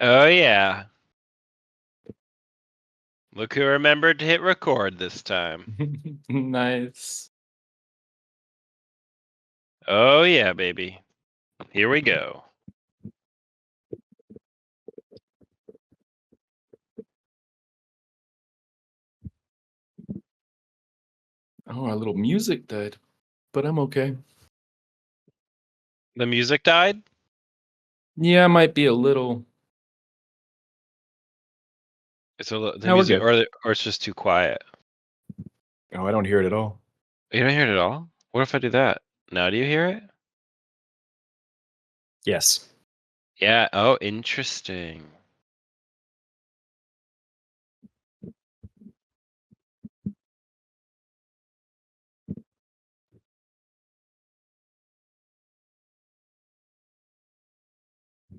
Oh yeah. Look who remembered to hit record this time. Nice. Oh yeah, baby. Here we go. Oh, our little music died, but I'm okay. The music died? Yeah, might be a little. It's the No, we're music, good. or it's just too quiet. Oh, I don't hear it at all. You don't hear it at all? What if I do that? Now do you hear it? Yes. Yeah. Oh, interesting.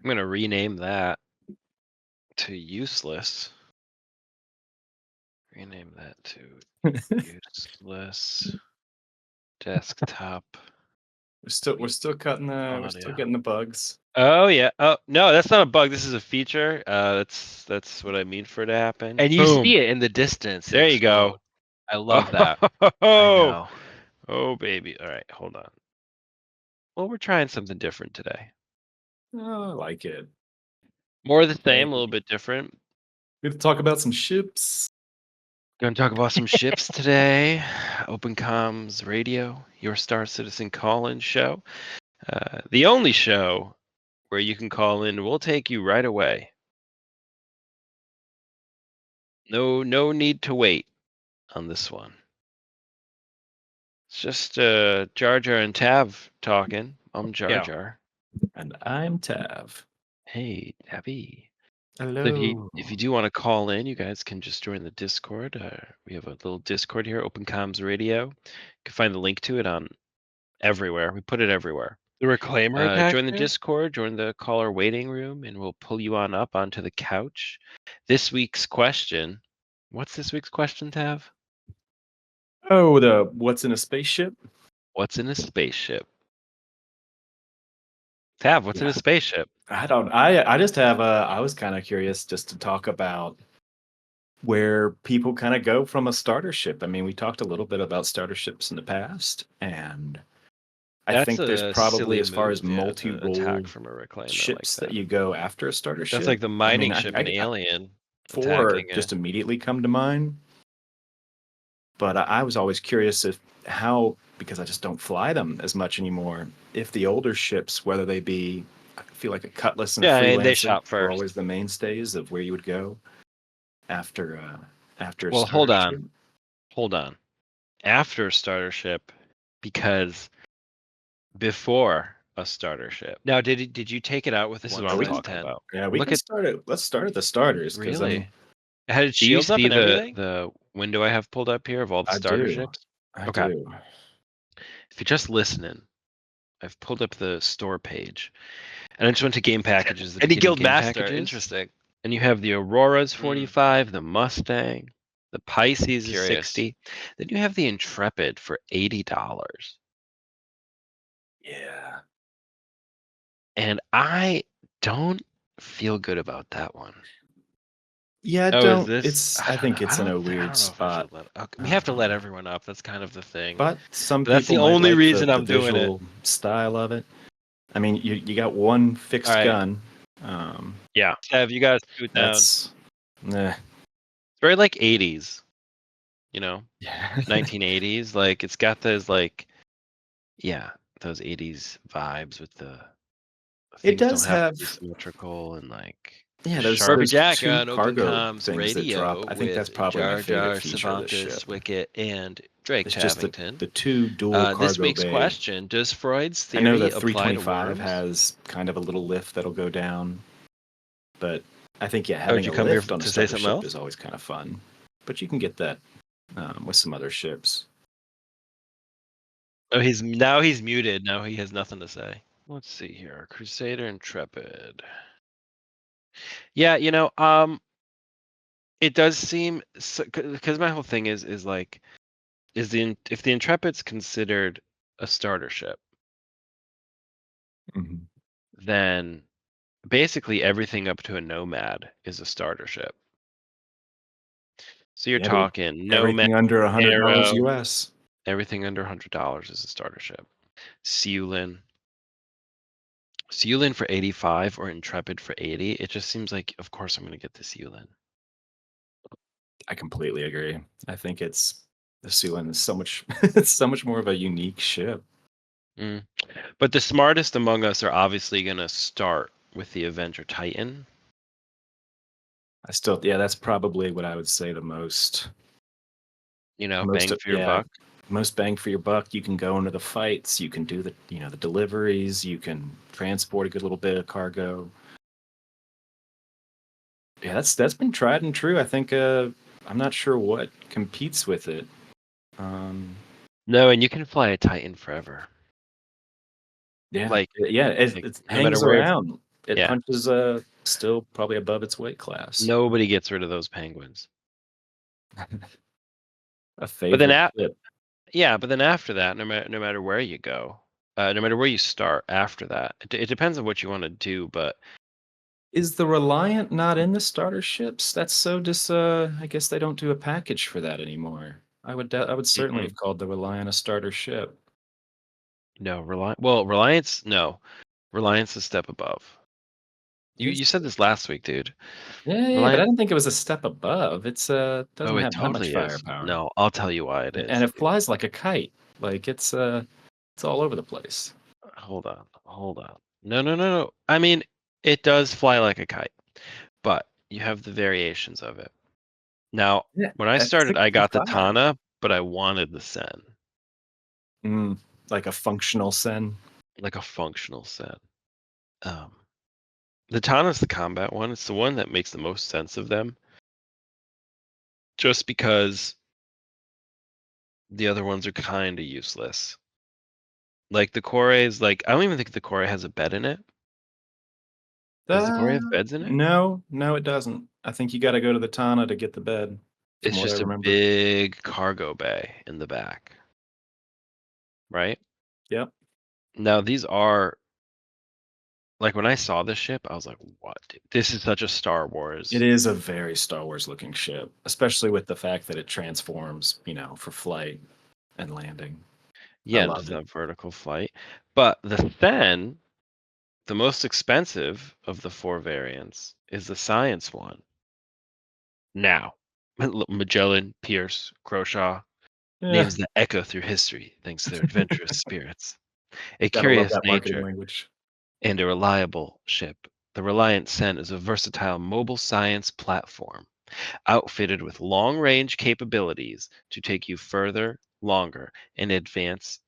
I'm gonna rename that to useless. Rename that to useless desktop. We're still cutting the. We're still Audio. getting the bugs. Oh yeah. Oh no, that's not a bug. This is a feature. That's what I mean for it to happen. And you Boom. see it in the distance. There you go. I love that. Oh, I know. oh baby. All right, hold on. Well, we're trying something different today. Oh, I like it. More of the same, Hey. a little bit different. We have to talk about some ships. Going to talk about some ships today. Open Comms Radio, your Star Citizen call-in show. The only show where you can call in. We'll take you right away. No need to wait on this one. It's just Jar Jar and Tav talking. I'm Jar Yeah. Jar. And I'm Tav. Hey, Tabby. Hello. So if you do want to call in, you guys can just join the Discord. We have a little Discord here, Open Comms Radio. You can find the link to it on everywhere. We put it everywhere. The reclaimer Join the Discord, join the caller waiting room, and we'll pull you on up onto the couch. This week's question. What's this week's question, Tav? Oh, the what's in a spaceship? What's in a spaceship? Tav, what's in a spaceship? I don't. I just have. I was kind of curious just to talk about where people kind of go from a starter ship. I mean, we talked a little bit about starter ships in the past, and I think there's probably, as far as multi-role attack from a reclaimer ships like that you go after a starter ship. That's like the mining I mean, ship in Alien. Four attacking just immediately come to mind. But I was always curious because I just don't fly them as much anymore. If the older ships, whether they be, I feel like a Cutlass and a Freelancer, they shot are first. always the mainstays of where you would go after a Well, starter ship. Hold on. After a starter ship, because before a starter ship. Now, did you take it out with This one is what I'm times talking 10? about. Yeah, let's start at the starters. Really? It had shields up and everything? The window I have pulled up here of all the starter ships? I do. If you're just listening, I've pulled up the store page. And I just went to game packages. Any guild master. Packages. Interesting. And you have the Aurora's 45, the Mustang, the Pisces is 60. Then you have the Intrepid for $80. Yeah. And I don't feel good about that one. Yeah, Is this? I think it's in a weird spot. We have to let everyone up. That's kind of the thing. But that's the only reason I'm doing it. Style of it. I mean, you got one fixed gun. Yeah. Have you guys scoot down? It's very like 80s. You know, 1980s. Like it's got those those 80s vibes with the. It does have symmetrical and like. Those Jack two on Open cargo Comms things Radio that drop. I think that's probably Jar my favorite feature Jar, of this ship. Wikkett, and Drake it's Tavington. Just the two dual cargo This week's bay. question: does Freud's theory I know the apply 325 to has kind of a little lift that'll go down, but I think having a lift on a starter ship is always kind of fun. But you can get that with some other ships. Oh, he's muted. Now he has nothing to say. Let's see here. Crusader Intrepid. Yeah, it does seem because my whole thing is like, if the Intrepid's considered a starter ship, then basically everything up to a Nomad is a starter ship. So you're Yeah, dude. talking Nomad, Everything under $100 Arrow, US. everything under $100 is a starter ship. Seulin for 85 or Intrepid for 80. It just seems like, of course, I'm going to get the Seulin. I completely agree. I think the Sealand is so much it's so much more of a unique ship. Mm. But the smartest among us are obviously going to start with the Avenger Titan. That's probably what I would say the most Bang for your buck. most bang for your buck. You can go into the fights, you can do the deliveries, you can transport a good little bit of cargo. Yeah, that's been tried and true. I think I'm not sure what competes with it. No, and you can fly a Titan forever. Yeah, Like, it no matter hangs where it's, around. It yeah, punches still probably above its weight class. nobody gets rid of those penguins. A But then, favorite ship. but then after that, no matter where you go, no matter where you start after that, it depends on what you want to do. But Is the Reliant not in the starter ships? That's so I guess they don't do a package for that anymore. I would certainly have called the Reliant a starter ship. no, Reliance, no, Reliance is a step above. You said this last week, dude. Yeah, but I Reliance. didn't think it was a step above. It's doesn't Oh, it have that much totally is. firepower. No, I'll tell you why it And is. it flies like a kite. Like it's all over the place. Hold on. No. I mean, it does fly like a kite, but you have the variations of it. Now, Yeah, when I at started, I got the 65. Tana, but I wanted the Sen, Like a functional Sen. like a functional Sen. Um, the Tana's the combat one. It's the one that makes the most sense of them, just because the other ones are kind of useless. Like the Kore's, like I don't even think the Kore has a bed in it. Does the Kore have beds in it? No, it doesn't. I think you got to go to the Tana to get the bed. It's From what I just a remember. big cargo bay in the back, right? Yep. Now these are like when I saw this ship, I was like, "What? Dude? This is such a Star Wars." It is a very Star Wars looking ship, especially with the fact that it transforms, for flight and landing. I Yeah, and love does it. have vertical flight. But the Then, the most expensive of the 4 variants, is the science one. Now, Magellan, Pierce, Croshaw, Yeah. names that echo through history thanks to their adventurous spirits. A Gotta love curious that marketing nature language. and a reliable ship. The Reliant Sen is a versatile mobile science platform outfitted with long-range capabilities to take you further, longer, and an advanced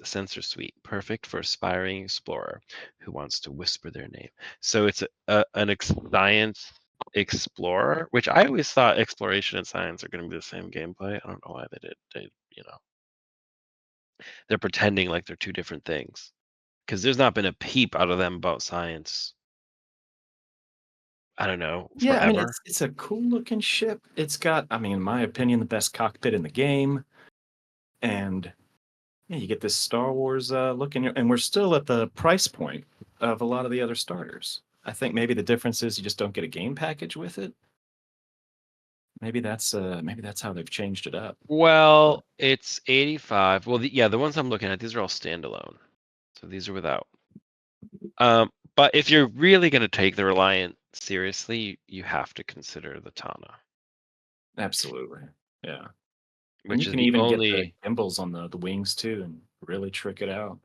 sensor suite, perfect for aspiring explorer who wants to whisper their name. So it's an science explorer, which I always thought exploration and science are going to be the same gameplay. I don't know why they're pretending like they're two different things, because there's not been a peep out of them about science. I don't know, Yeah, I mean forever. it's a cool looking ship. It's got, in my opinion, the best cockpit in the game. And yeah, you get this Star Wars look in and we're still at the price point of a lot of the other starters. I think maybe the difference is you just don't get a game package with it. Maybe that's how they've changed it up. Well, it's 85. Well, the ones I'm looking at, these are all standalone. So these are without. But if you're really going to take the Reliant seriously, you have to consider the Tana, Absolutely. Yeah. And which you is can the even get the only. gimbals on the wings too and really trick it out.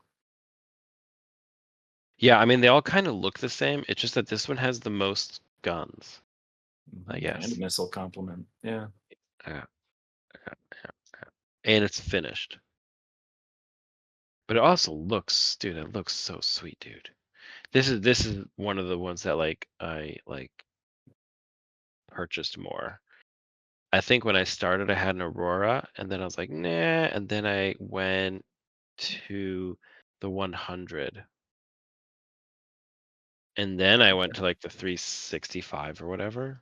Yeah, I mean, they all kind of look the same. It's just that this one has the most guns, I And a guess. missile complement. Yeah. Yeah, and it's finished. But it also looks, dude, it looks so sweet, dude. This is one of the ones that I purchased more. I think when I started, I had an Aurora, and then I was like, nah, and then I went to the 100, and then I went to like the 365 or whatever.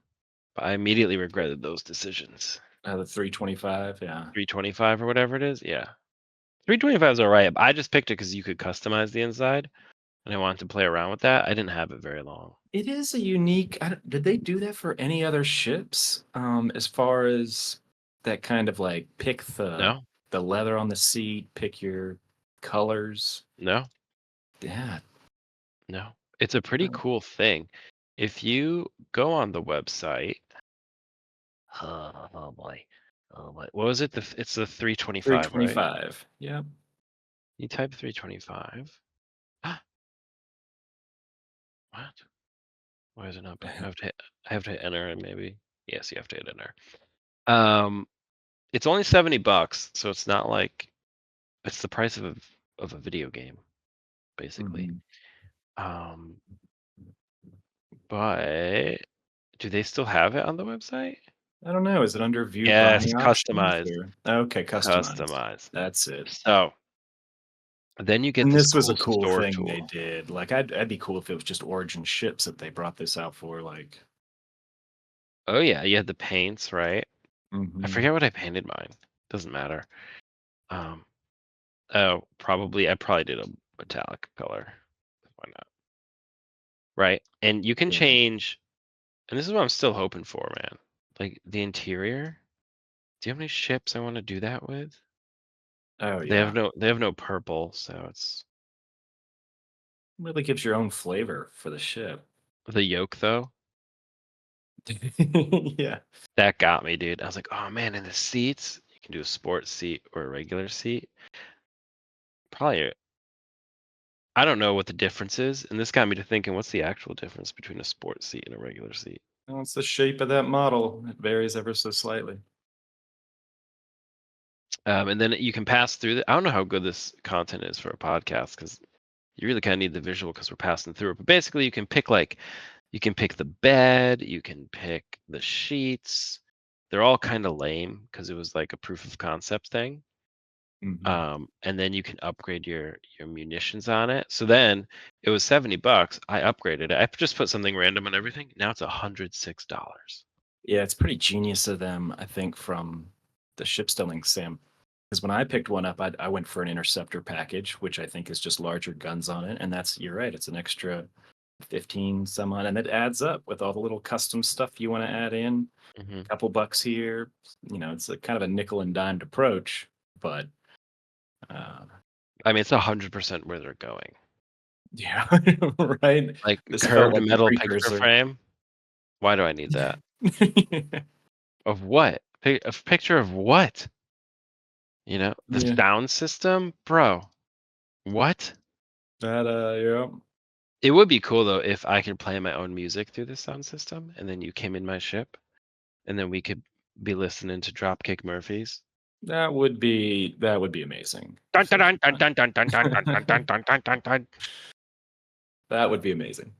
But I immediately regretted those decisions. The 325. Yeah. 325 or whatever it is, yeah. 325 is all right. I just picked it because you could customize the inside. and I wanted to play around with that. I didn't have it very long. It is a unique. Did they do that for any other ships? As far as that kind of like pick the No, leather on the seat, pick your colors. no, Yeah. no. It's a pretty Oh. cool thing. If you go on the website, oh boy, what was it? It's the 325, right? 325. Yeah. You type 325. What? Why is it not? I have to hit enter, and maybe yes, you have to hit enter. It's only $70, so it's not like it's the price of a video game, basically. Mhm. Um, but do they still have it on the website? I don't know. Is it under view Yes, buying options customized, or okay, customized. customized. That's it. So then you get And this this was a cool cool store thing they tool. did. Like I'd be cool if it was just Origin ships that they brought this out for. Like, Oh yeah, you had the paints, right? I mhm. forget what I painted mine. Doesn't matter. Um, oh, I probably did a metallic color. Why not? Right, and you can Yeah. change. And this is what I'm still hoping for, man. Like the interior. Do you have any ships I want to do that with? Oh They yeah. have no purple, so it's Really gives your own flavor for the ship. the yoke though. Yeah. That got me, dude. I was like, oh man, and the seats. You can do a sports seat or a regular seat. Probably. I don't know what the difference is, and this got me to thinking, what's the actual difference between a sports seat and a regular seat? Well, it's the shape of that model. It varies ever so slightly. And then you can pass through I don't know how good this content is for a podcast because you really kind of need the visual because we're passing through it. But basically, you can pick the bed, you can pick the sheets. They're all kind of lame because it was like a proof of concept thing. Mhm. And then you can upgrade your munitions on it. So then it was $70. I upgraded it. I just put something random on everything. Now it's $106. Yeah, it's pretty genius of them, I think, from the ship stealing sim. Because when I picked one up, I went for an interceptor package, which I think is just larger guns on it. And you're right, it's an extra 15 some odd, and it adds up with all the little custom stuff you want to add in. Hmm. Couple bucks here. It's a kind of a nickel and dimed approach, but uh, I mean, it's 100% where they're going. yeah, right. Like This felt curved like the metal picture precursor. frame. Why do I need that? Of what? A picture of what? The Yeah, sound system, bro. What? yeah. It would be cool though if I could play my own music through the sound system, and then you came in my ship, and then we could be listening to Dropkick Murphys. That would be amazing. Dun, If dun, they dun, could dun, dun, dun, dun, dun, dun, dun, find- dun, dun, dun, dun. That would be amazing.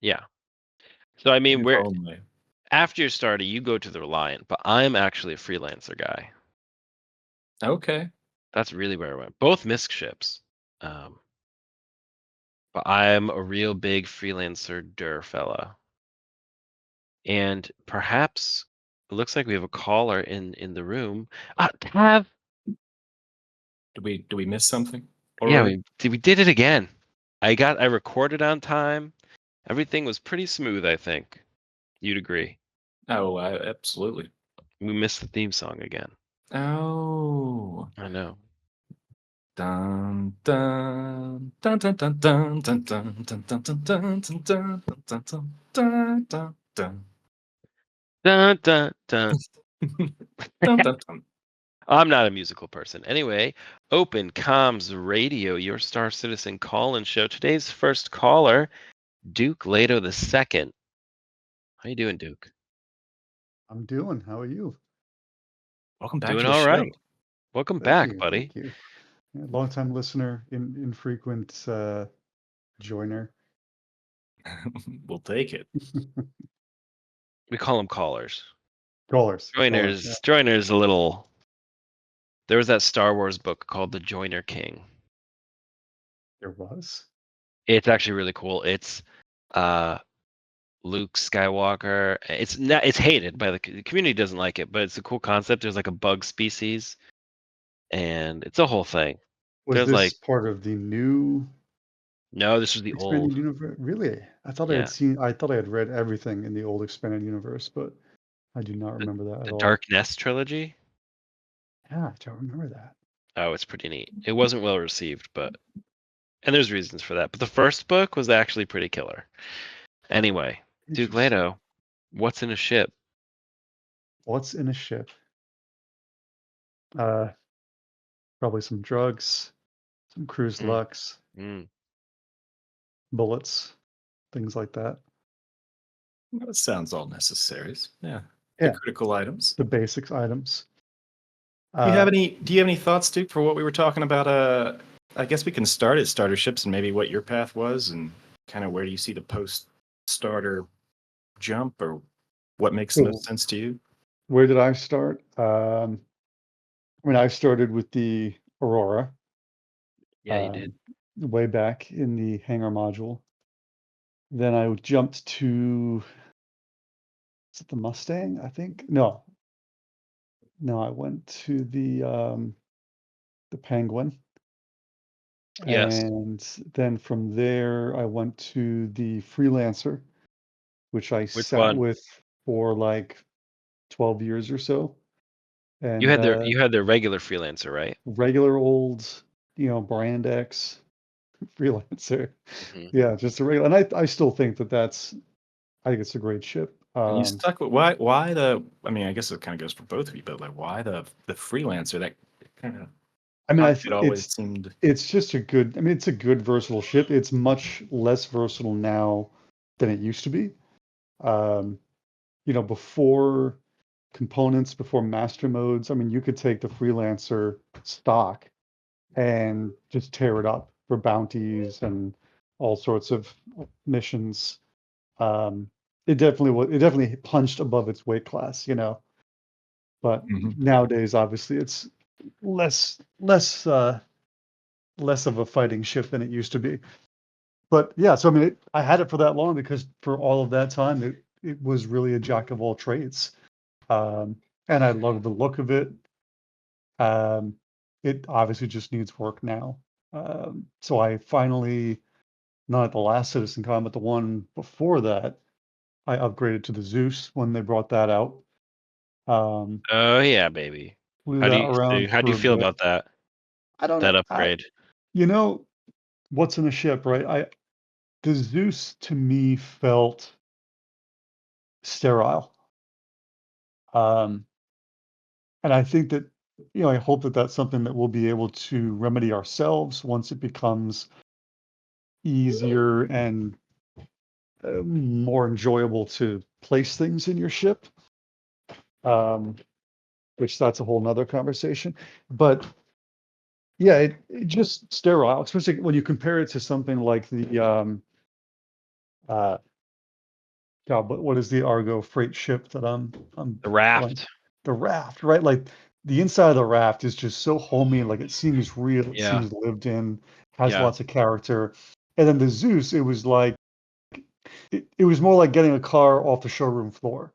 Yeah. So I mean, If we're only. after your starter, you go to the Reliant, but I'm actually a Freelancer guy. Okay. That's really where I went. Both misc ships. Um, but I'm a real big Freelancer fella. And perhaps it looks like we have a caller in the room. Tav. Do we miss something Yeah, already? we did it again. I recorded on time. Everything was pretty smooth, I think. You'd agree. Oh, absolutely. We missed the theme song again. Oh. I know. Dun dun dun dun dun dun dun dun dun dun dun dun dun dun dun dun dun dun. Dun dun dun. Dun dun dun. I'm not a musical person. Anyway, Open Comms Radio, your Star Citizen call-in show. Today's first caller, Duke Lato II. How you doing, Duke? I'm doing. How are you? Welcome back Doing to the all show. right. Welcome Thank back, you. buddy. Thank you. Yeah, long-time listener, infrequent joiner. We'll take it. We call them callers. Callers. Joiner's a little. There was that Star Wars book called The Joiner King. There was. It's actually really cool. It's Luke Skywalker. It's hated by the community, doesn't like it, but it's a cool concept. There's like a bug species, and it's a whole thing. Was There's this like part of the new No, this was the Expanded old. universe? Really? I thought Yeah, I thought I had read everything in the old expanded universe, but I do not remember that the at all. Dark Nest trilogy. Yeah, I don't remember that. Oh, it's pretty neat. It wasn't well received, but and there's reasons for that. But the first book was actually pretty killer. Anyway, Duke Interesting. Leto, what's in a ship? What's in a ship? Uh, Probably some drugs, some Cruz Mm, Lux, mm. bullets, things like that. That sounds all necessary. Yeah. The Yeah, critical items. the basics items. Do you have Uh, any thoughts, Duke, for what we were talking about? I guess we can start at starter ships and maybe what your path was and kind of where do you see the post starter jump or what makes the so most sense to you? where did I start? I started with the Aurora, Yeah, you did. um, way back in the hangar module. Then I jumped to, is it the Mustang? I think. No, I went to the Penguin, Yes. and then from there I went to the Freelancer, which I Which sat one? with for like 12 years or so. You And had their regular freelancer, right? regular old, brand X Freelancer. Hmm. Yeah, just a regular. And I still think I think it's a great ship. And you stuck with why the I mean, I guess it kind of goes for both of you, but like why the freelancer that kind of I mean, it always seemed it's just a good. I mean, it's a good versatile ship. It's much less versatile now than it used to be. Um, before components, before master modes. I mean, you could take the Freelancer stock and just tear it up for bounties and all sorts of missions. Um, it definitely punched above its weight class. But Mhm. nowadays, obviously, it's less of a fighting ship than it used to be. But yeah, so I mean, I had it for that long because for all of that time, it was really a jack of all trades, um, and I love the look of it. Um, it obviously just needs work now. So I finally, not at the last Citizen Con, but the one before that, I upgraded to the Zeus when they brought that out. Um, Oh yeah, baby. Flew that around How do for you a feel bit. about that I don't know. that upgrade? You know, what's in a ship, right? The Zeus to me felt sterile. Um, and I think that, I hope that that's something that we'll be able to remedy ourselves once it becomes easier and more enjoyable to place things in your ship. Which that's a whole nother conversation. But yeah, it just sterile, especially when you compare it to something like the uh God, what is the Argo freight ship that I'm The blank? raft. The raft, right? Like the inside of the raft is just so homey, like it seems real, it Yeah. seems lived in, has Yeah. lots of character. And then the Zeus, it was like it was more like getting a car off the showroom floor,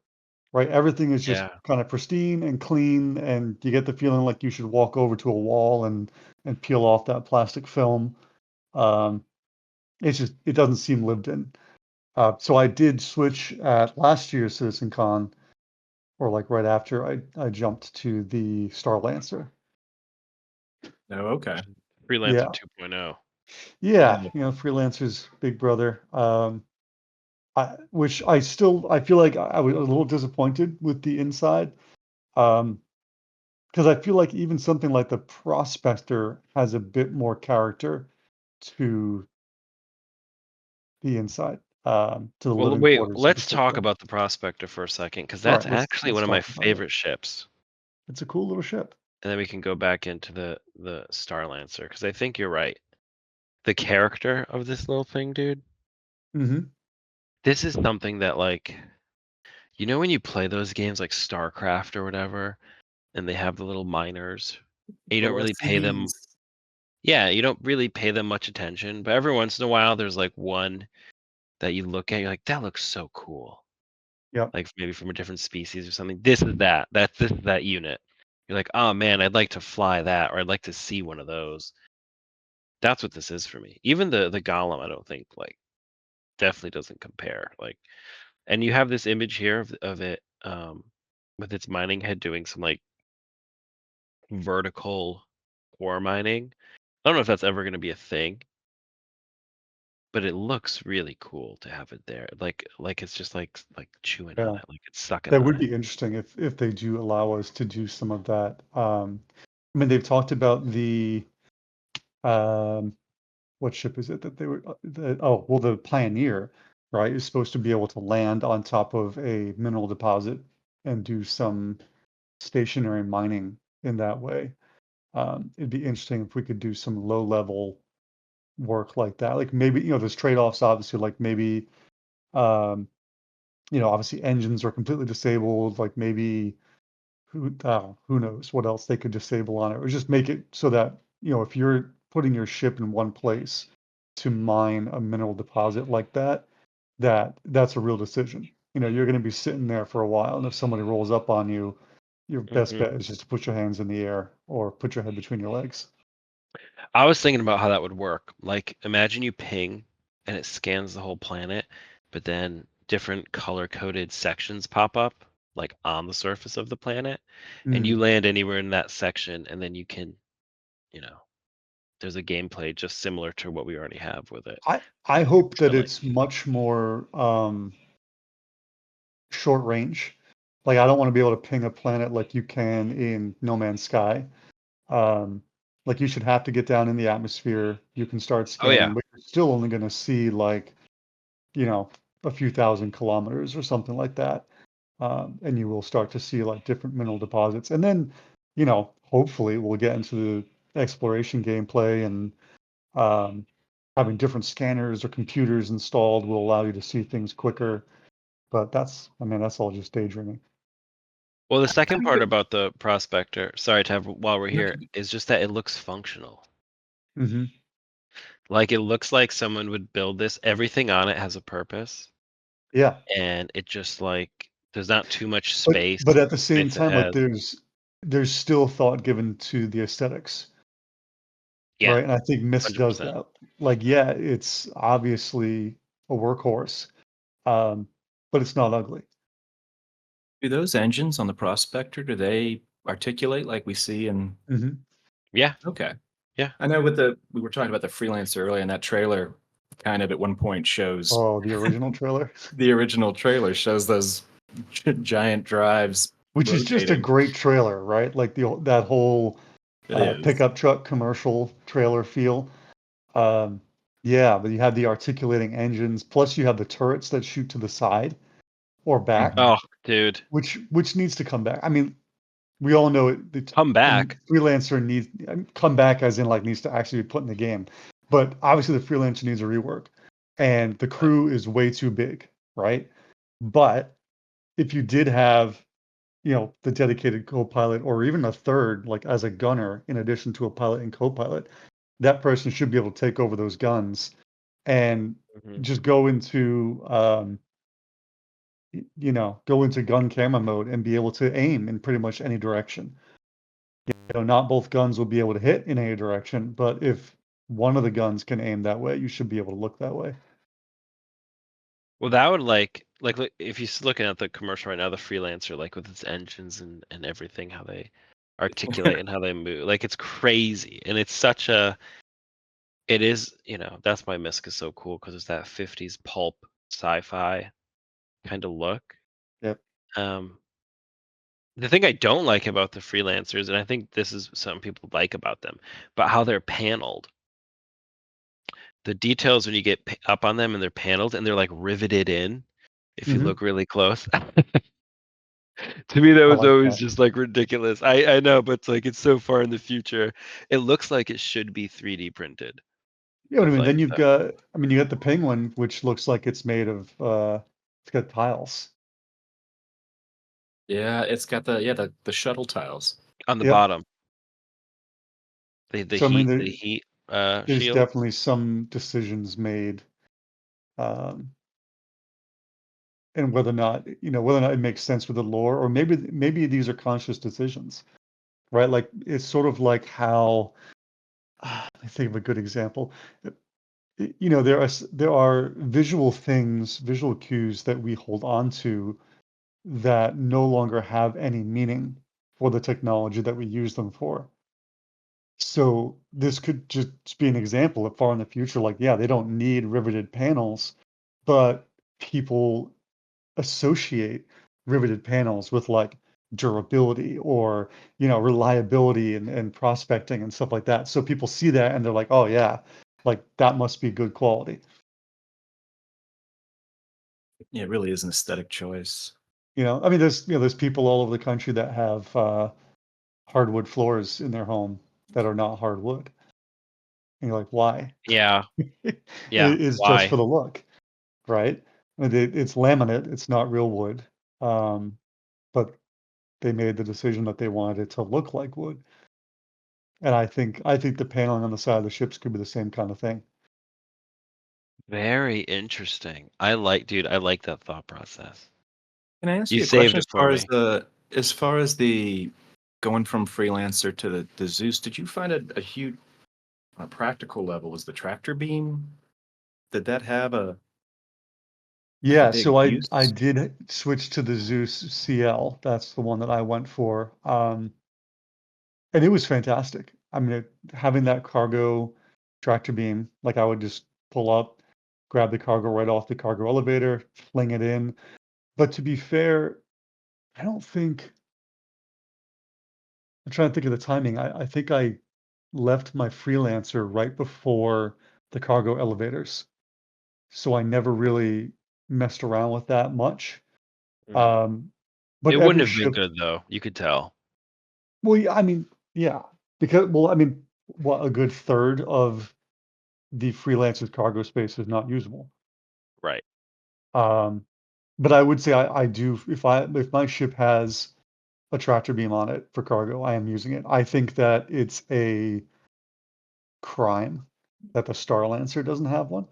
right? Everything is just Yeah. kind of pristine and clean, and you get the feeling like you should walk over to a wall and peel off that plastic film. Um, it doesn't seem lived in. So I did switch at last year's Citizen Con, or like right after I jumped to the Star Lancer. Oh, okay. Freelancer Yeah, 2.0. yeah, Yeah. Freelancer's big brother. Which I feel like I was a little disappointed with the inside. Um, because I feel like even something like the Prospector has a bit more character to the inside, to the Well, living wait, quarters in let's talk particular. about the Prospector for a second, because All that's right, actually let's one of my talk about it. favorite ships. It's a cool little ship. And then we can go back into the Star Lancer, because I think you're right. The character of this little thing, dude. Hmm. This is something that, like, when you play those games like StarCraft or whatever, and they have the little miners, and you don't Little really pay them. SCVs. Yeah, you don't really pay them much attention, but every once in a while, there's like one that you look at, you're like, that looks so cool. Yep. Like maybe from a different species or something. This is that. This is that unit. You're like, oh man, I'd like to fly that, or I'd like to see one of those. That's what this is for me. Even the golem, I don't think like definitely doesn't compare. Like, and you have this image here of it with its mining head doing some like vertical ore mining. I don't know if that's ever going to be a thing, but it looks really cool to have it there. Like it's just like chewing on Yeah, it, like it's sucking that on would it. be interesting if they do allow us to do some of that. I mean, they've talked about the what ship is it that they were the Pioneer, right, is supposed to be able to land on top of a mineral deposit and do some stationary mining in that way. It'd be interesting if we could do some low level work like that. Like maybe, there's trade-offs obviously, like maybe um, obviously engines are completely disabled, like maybe who knows what else they could disable on it, or just make it so that, if you're putting your ship in one place to mine a mineral deposit like that, that's a real decision. You're going to be sitting there for a while, and if somebody rolls up on you, your best hmm bet is just to put your hands in the air or put your head between your legs. I was thinking about how that would work. Like, imagine you ping and it scans the whole planet, but then different color-coded sections pop up, like on the surface of the planet, and you Mm. land anywhere in that section, and then you can, you know, there's a gameplay just similar to what we already have with it. I hope that Chilling. it's much more short range. Like I don't want to be able to ping a planet like you can in No Man's Sky. Um, like you should have to get down in the atmosphere. You can start Oh yeah. scanning, but you're still only going to see like, you know, a few thousand kilometers or something like that. And you will start to see like different mineral deposits. And then, hopefully we'll get into the exploration gameplay, and um, having different scanners or computers installed will allow you to see things quicker. But that's all just daydreaming. Well, the How second do part you about the prospector, sorry to have while we're no, here, is just that it looks functional. Hmm. Like it looks like someone would build this. Everything on it has a purpose, Yeah. and it just like there's not too much But space. but at the The same space it time, like has. there's still thought given to the aesthetics, Yeah, right? And I think Mist does 100%. that. Like, yeah, it's obviously a workhorse, um, but it's not ugly. do those engines on the Prospector, do they articulate like we see in Hmm. Yeah, Okay. yeah. I know we were talking about the Freelancer earlier, and that trailer kind of at one point shows Oh, the original trailer, the original trailer shows those giant drives which is just a rotating. great trailer, right? Like that whole It is. pickup truck commercial trailer feel. Um, yeah, but you have the articulating engines, plus you have the turrets that shoot to the side or back, Mhm. Oh, dude, which needs to come back. I mean, we all know it. come The back. freelancer needs come back, as in like needs to actually be put in the game. But obviously, the freelancer needs a rework, and the Right. crew is way too big, right? But if you did have, the dedicated co-pilot, or even a third, like as a gunner, in addition to a pilot and co-pilot, that person should be able to take over those guns and Mhm. just go into go into gun camera mode and be able to aim in pretty much any direction. Not both guns will be able to hit in any direction, but if one of the guns can aim that way, you should be able to look that way. Well, that would like look, if you're looking at the commercial right now, the freelancer, like with its engines and everything, how they articulate and how they move, like it's crazy, and it's such a. It is, that's why Misk is so cool because it's that 50s pulp sci-fi kind of look. Yep. Um, the thing I don't like about the freelancers, and I think this is something people like about them, but how they're paneled. The details when you get up on them and they're paneled and they're like riveted in, if you Hmm. look really close. To me, that I was like always that. just like ridiculous. I know, but it's like it's so far in the future. It looks like it should be 3D printed. You know what I It's mean? like Then you got the penguin, which looks like it's made of, it's got tiles. Yeah, it's got the shuttle tiles. on the Yep. bottom, the So I mean, heat the heat there's shield. definitely some decisions made, um, and whether or not it makes sense with the lore, or maybe these are conscious decisions, right? Like it's sort of like how I think of a good example. You know, there are visual things, visual cues that we hold on to that no longer have any meaning for the technology that we use them for. So this could just be an example of far in the future, like, yeah, they don't need riveted panels, but people associate riveted panels with like durability or, reliability and prospecting and stuff like that. So people see that and they're like, oh yeah, like that must be good quality. Yeah, it really is an aesthetic choice. I mean, there's people all over the country that have hardwood floors in their home that are not hardwood. And you're like, why? Yeah. It Yeah. is just for Why? the look, right? And it's laminate, it's not real wood. But they made the decision that they wanted it to look like wood. And I think the paneling on the side of the ships could be the same kind of thing. Very interesting. Dude, I like that thought process. Can I ask You you a saved question it for me. as far as the going from Freelancer to the Zeus? Did you find a huge on a practical level? Was the tractor beam? Did that have a Yeah, big so I use? did switch to the Zeus CL. That's the one that I went for. And it was fantastic. I mean, having that cargo tractor beam, like I would just pull up, grab the cargo right off the cargo elevator, fling it in. But to be fair, I don't think I'm trying to think of the timing. I think I left my freelancer right before the cargo elevators. So I never really messed around with that much. Mm. Um, but It wouldn't every have been ship, good though. You could tell. well, yeah, I mean, yeah, because, well, I mean, what, a good third of the freelancer's cargo space is not usable. Right. Um, but I would say I do, if my ship has a tractor beam on it for cargo, I am using it. I think that it's a crime that the Starlancer doesn't have one.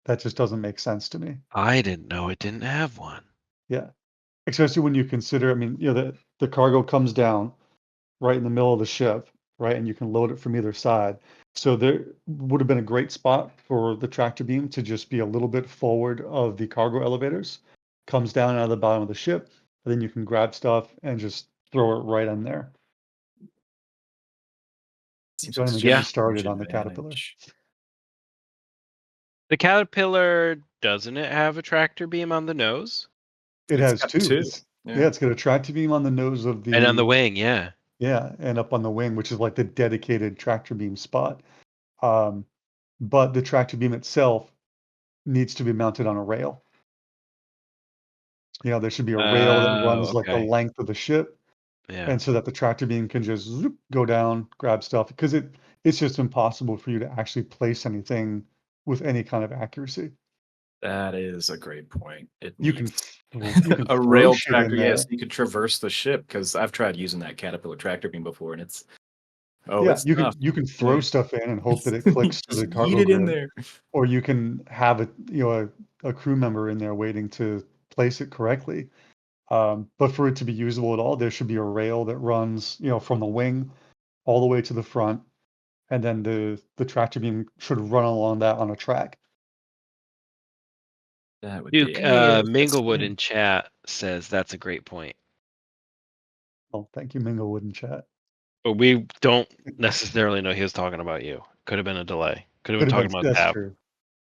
That just doesn't make sense to me. I didn't know it didn't have one. Yeah. Especially when you consider, I mean, the cargo comes down right in the middle of the ship, right? And you can load it from either side. So there would have been a great spot for the tractor beam to just be a little bit forward of the cargo elevators, comes down out of the bottom of the ship, and then you can grab stuff and just throw it right in there. Seems like Don't even such a get me Yeah. started huge on the Caterpillar. advantage. The Caterpillar, doesn't it have a tractor beam on the nose? It It's has got two. two. Yeah, Yeah. it's got a tractor beam on the nose of And on the the, wing, yeah. yeah, and up on the wing, which is like the dedicated tractor beam spot. Um, but the tractor beam itself needs to be mounted on a rail. There should be a rail that Oh, runs like the okay. length of the ship, Yeah. and so that the tractor beam can just zoop, go down, grab stuff, because it's just impossible for you to actually place anything with any kind of accuracy. That is a great point. It You can needs you can a throw rail shit tractor, in yes, there. you could traverse the ship because I've tried using that Caterpillar tractor beam before and Yeah, it's you tough. can you can throw Yeah. stuff in and hope that it clicks to Just the yeet cargo it in grid, there. or you can have a crew member in there waiting to place it correctly. But for it to be usable at all, there should be a rail that runs, from the wing all the way to the front, and then the tractor beam should run along that on a track. That would be Duke, that's Minglewood yeah. in chat says that's a great point. Oh, thank you, Minglewood in chat. But we don't necessarily know he was talking about you. Could have been a delay. Could have been Could have talking been. about That's Tab. true.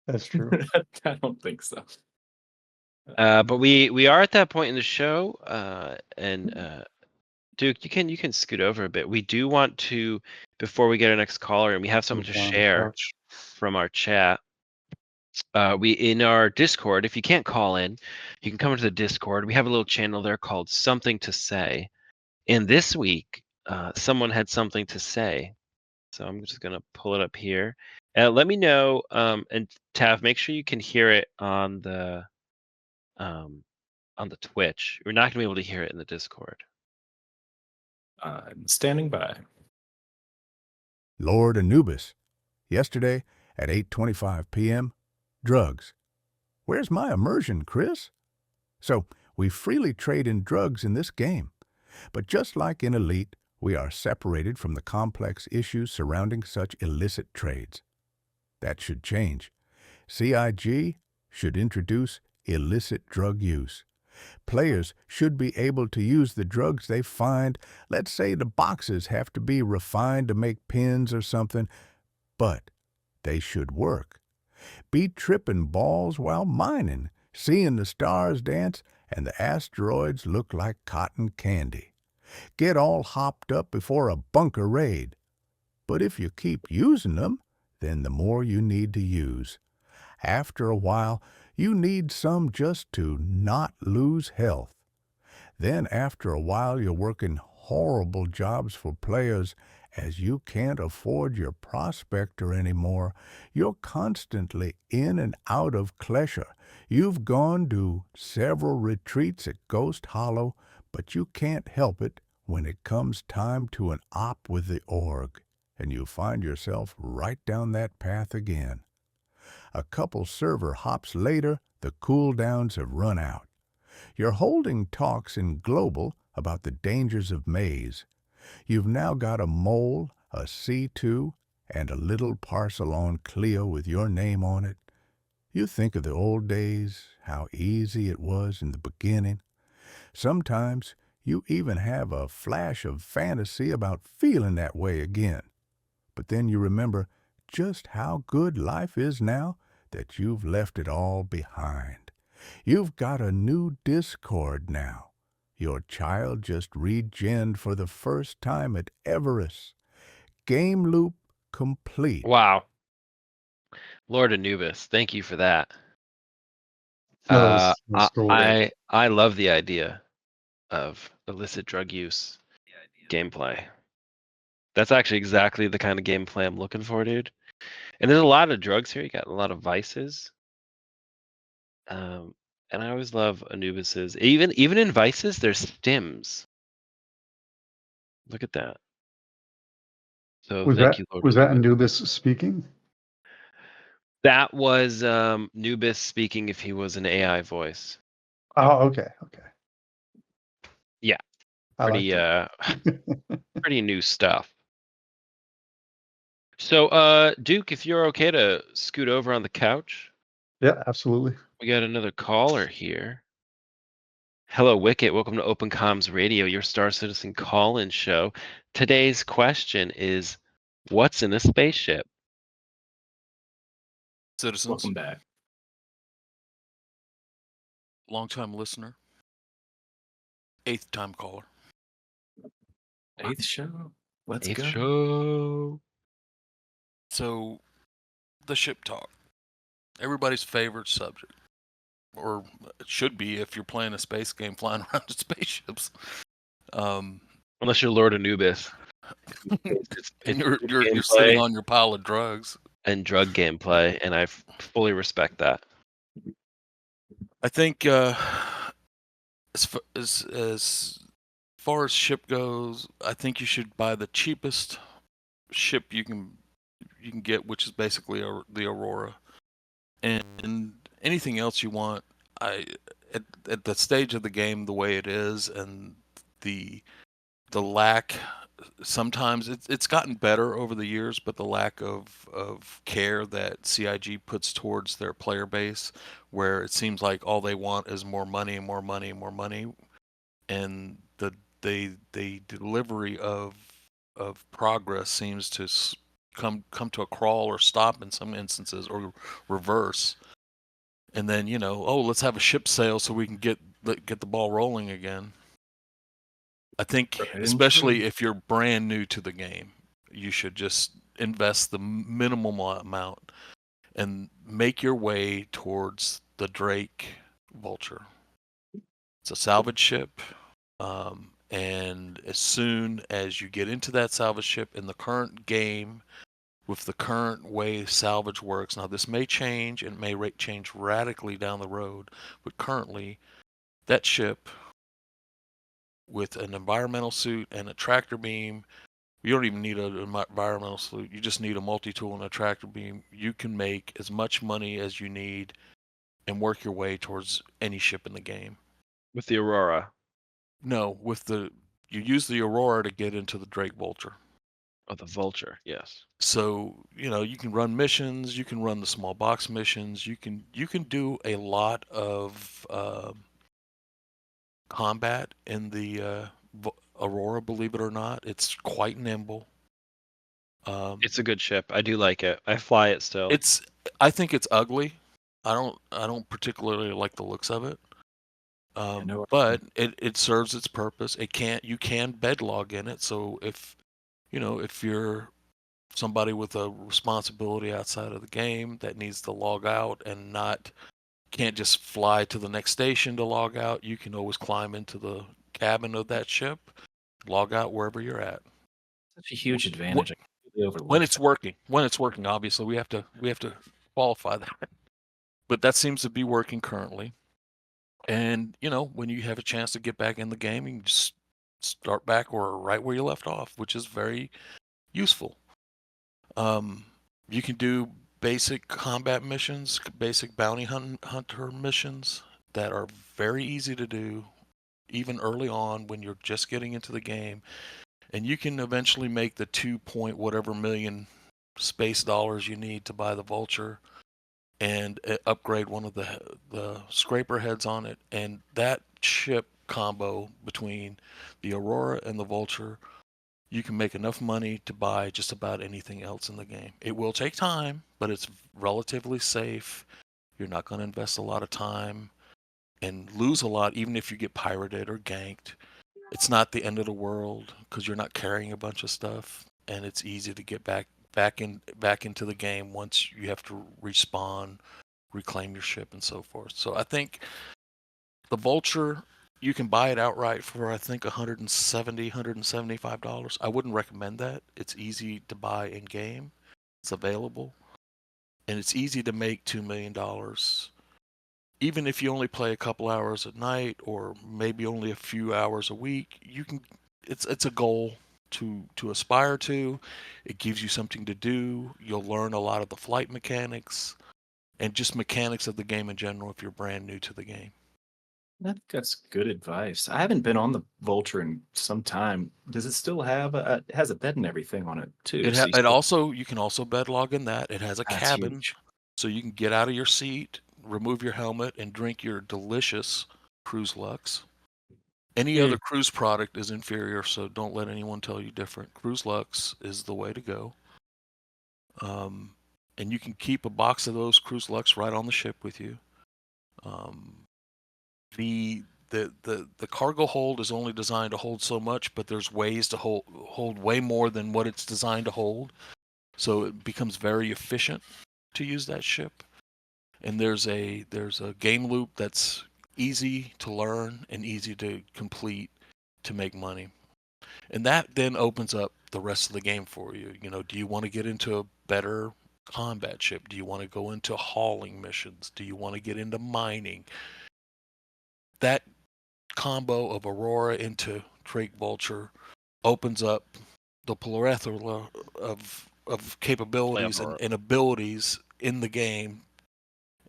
That's true. I don't think so. But we are at that point in the show, and Duke, you can scoot over a bit. We do want to, before we get our next caller, and we have something Move to down on the share couch. from our chat. We in our Discord, if you can't call in, you can come into the Discord. We have a little channel there called Something to Say. And this week, someone had something to say. So I'm just gonna pull it up here. Let me know, and Tav, make sure you can hear it on the Twitch. You're not gonna be able to hear it in the Discord. I'm standing by. Lord Anubis. Yesterday at 8:25 p.m., drugs. Where's my immersion, Chris? So, we freely trade in drugs in this game. But just like in Elite, we are separated from the complex issues surrounding such illicit trades. That should change. CIG should introduce illicit drug use. Players should be able to use the drugs they find. Let's say the boxes have to be refined to make pins or something, but they should work. Be tripping balls while mining, seeing the stars dance and the asteroids look like cotton candy. Get all hopped up before a bunker raid. But if you keep using them, then the more you need to use. After a while, you need some just to not lose health. Then after a while, you're working horrible jobs for players as you can't afford your prospector anymore. You're constantly in and out of Klesha. You've gone to several retreats at Ghost Hollow, but you can't help it when it comes time to an op with the org, and you find yourself right down that path again. A couple server hops later, the cooldowns have run out. You're holding talks in Global about the dangers of maze. You've now got a mole, a C2, and a little parcel on Clio with your name on it. You think of the old days, how easy it was in the beginning. Sometimes you even have a flash of fantasy about feeling that way again. But then you remember just how good life is now that you've left it all behind. You've got a new Discord now. Your child just regened for the first time at Everest. Game loop complete. Wow. Lord Anubis, thank you for that. That was cool. I love the idea of illicit drug use gameplay. That's actually exactly the kind of gameplay I'm looking for, dude. And there's a lot of drugs here. You got a lot of vices. And I always love Anubis's. Even in vices, there's stims. Look at that. So thank you, Lord. Was that Anubis speaking? That was Nubis speaking if he was an AI voice. Oh, okay. Yeah. Pretty pretty new stuff. So Duke, if you're okay to scoot over on the couch. Yeah, absolutely. We got another caller here. Hello, Wikkett. Welcome to Open Comms Radio, your Star Citizen call-in show. Today's question is, what's in a spaceship? Citizens, Welcome back. long-time listener, 8th time caller. 8th show. Let's Eighth go. show. So, the ship talk. Everybody's favorite subject. Or it should be if you're playing a space game flying around in spaceships. Unless you're Lord Anubis. And you're sitting on your pile of drugs. And drug gameplay, and I fully respect that. I think as far as ship goes, I think you should buy the cheapest ship you can get, which is basically the Aurora. And anything else you want, at the stage of the game the way it is, and the lack, sometimes it's gotten better over the years, but the lack of care that CIG puts towards their player base, where it seems like all they want is more money and more money and more money, and the delivery of progress seems to come to a crawl or stop in some instances, or reverse. And then, let's have a ship sail so we can get the ball rolling again. I think, especially if you're brand new to the game, you should just invest the minimum amount and make your way towards the Drake Vulture. It's a salvage ship, and as soon as you get into that salvage ship in the current game, with the current way salvage works, now this may change and may change radically down the road, but currently that ship, with an environmental suit and a tractor beam, you don't even need an environmental suit, you just need a multi-tool and a tractor beam. You can make as much money as you need and work your way towards any ship in the game. With the Aurora. No, with the you use the Aurora to get into the Drake Vulture. Oh, the Vulture. Yes. So, you can run missions, you can run the small box missions, you can do a lot of combat in the Aurora, believe it or not. It's quite nimble. It's a good ship. I do like it. I fly it still. I think it's ugly. I don't particularly like the looks of it. no, But it serves its purpose. You can bed log in it. So if you're somebody with a responsibility outside of the game that needs to log out and can't just fly to the next station to log out, you can always climb into the cabin of that ship, log out wherever you're at. such a huge advantage. I completely overlooked When it's that. working, obviously we have to qualify that. But that seems to be working currently. And when you have a chance to get back in the game, you can just start back or right where you left off, which is very useful. You can do basic combat missions, basic bounty hunter missions that are very easy to do, even early on when you're just getting into the game. And you can eventually make the 2 whatever million space dollars you need to buy the Vulture and upgrade one of the scraper heads on it. And that ship combo between the Aurora and the Vulture, you can make enough money to buy just about anything else in the game. It will take time, but it's relatively safe. You're not going to invest a lot of time and lose a lot, even if you get pirated or ganked. It's not the end of the world because you're not carrying a bunch of stuff, and it's easy to get back into the game once you have to respawn, reclaim your ship, and so forth. So I think the Vulture, you can buy it outright for I think $175. I wouldn't recommend that. It's easy to buy in game. It's available, and it's easy to make $2 million. Even if you only play a couple hours at night or maybe only a few hours a week, you can. It's a goal to aspire to. It gives you something to do. You'll learn a lot of the flight mechanics and just mechanics of the game in general if you're brand new to the game. I think that's good advice. I haven't been on the Vulture in some time. Does it still have it has a bed and everything on it too? It so you still- you can also bed log in that. It has a That's cabin, huge. so you can get out of your seat, remove your helmet, and drink your delicious Cruz Lux. Any other cruise product is inferior, so don't let anyone tell you different. Cruz Lux is the way to go. And you can keep a box of those Cruz Lux right on the ship with you. The cargo hold is only designed to hold so much, but there's ways to hold way more than what it's designed to hold. So it becomes very efficient to use that ship. And there's a game loop that's easy to learn and easy to complete to make money. And that then opens up the rest of the game for you. Do you want to get into a better combat ship? Do you want to go into hauling missions? Do you want to get into mining? That combo of Aurora into Drake Vulture opens up the plethora of capabilities and abilities in the game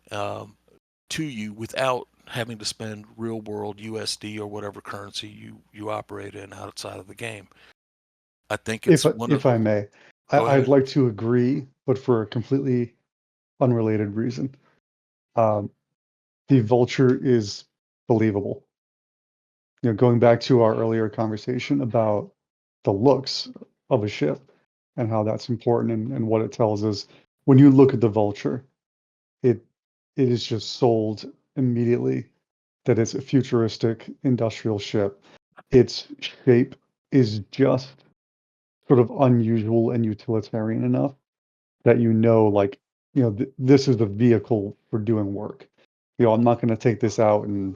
to you without having to spend real world USD or whatever currency you operate in outside of the game. I think it's If I may, I'd like to agree, but for a completely unrelated reason. The Vulture is believable. Going back to our earlier conversation about the looks of a ship and how that's important and what it tells us. When you look at the Vulture, it is just sold immediately that it's a futuristic industrial ship. Its shape is just sort of unusual and utilitarian enough that this is the vehicle for doing work. I'm not going to take this out and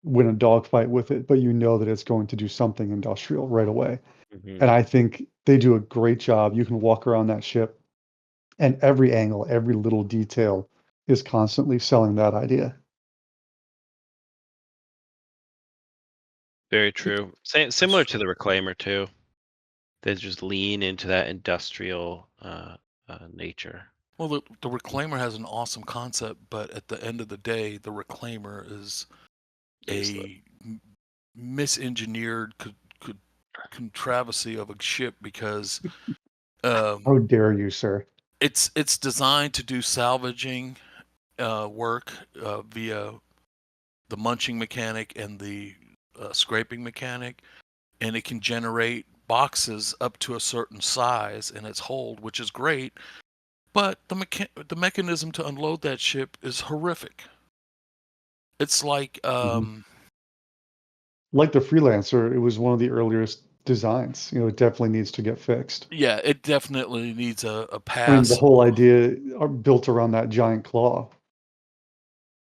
win a dogfight with it, but that it's going to do something industrial right away. Mhm. And I think they do a great job. You can walk around that ship, and every angle, every little detail is constantly selling that idea. Very true. Similar to the Reclaimer too. They just lean into that industrial nature. Well, the Reclaimer has an awesome concept, but at the end of the day, the Reclaimer is a misengineered, controversy of a ship because How dare you, sir? it's designed to do salvaging work via the munching mechanic and the scraping mechanic, and it can generate boxes up to a certain size in its hold, which is great. But the mechanism to unload that ship is horrific. It's like Like the Freelancer, it was one of the earliest designs. It definitely needs to get fixed. yeah, it definitely needs a I mean, pass. the whole idea built around that giant claw,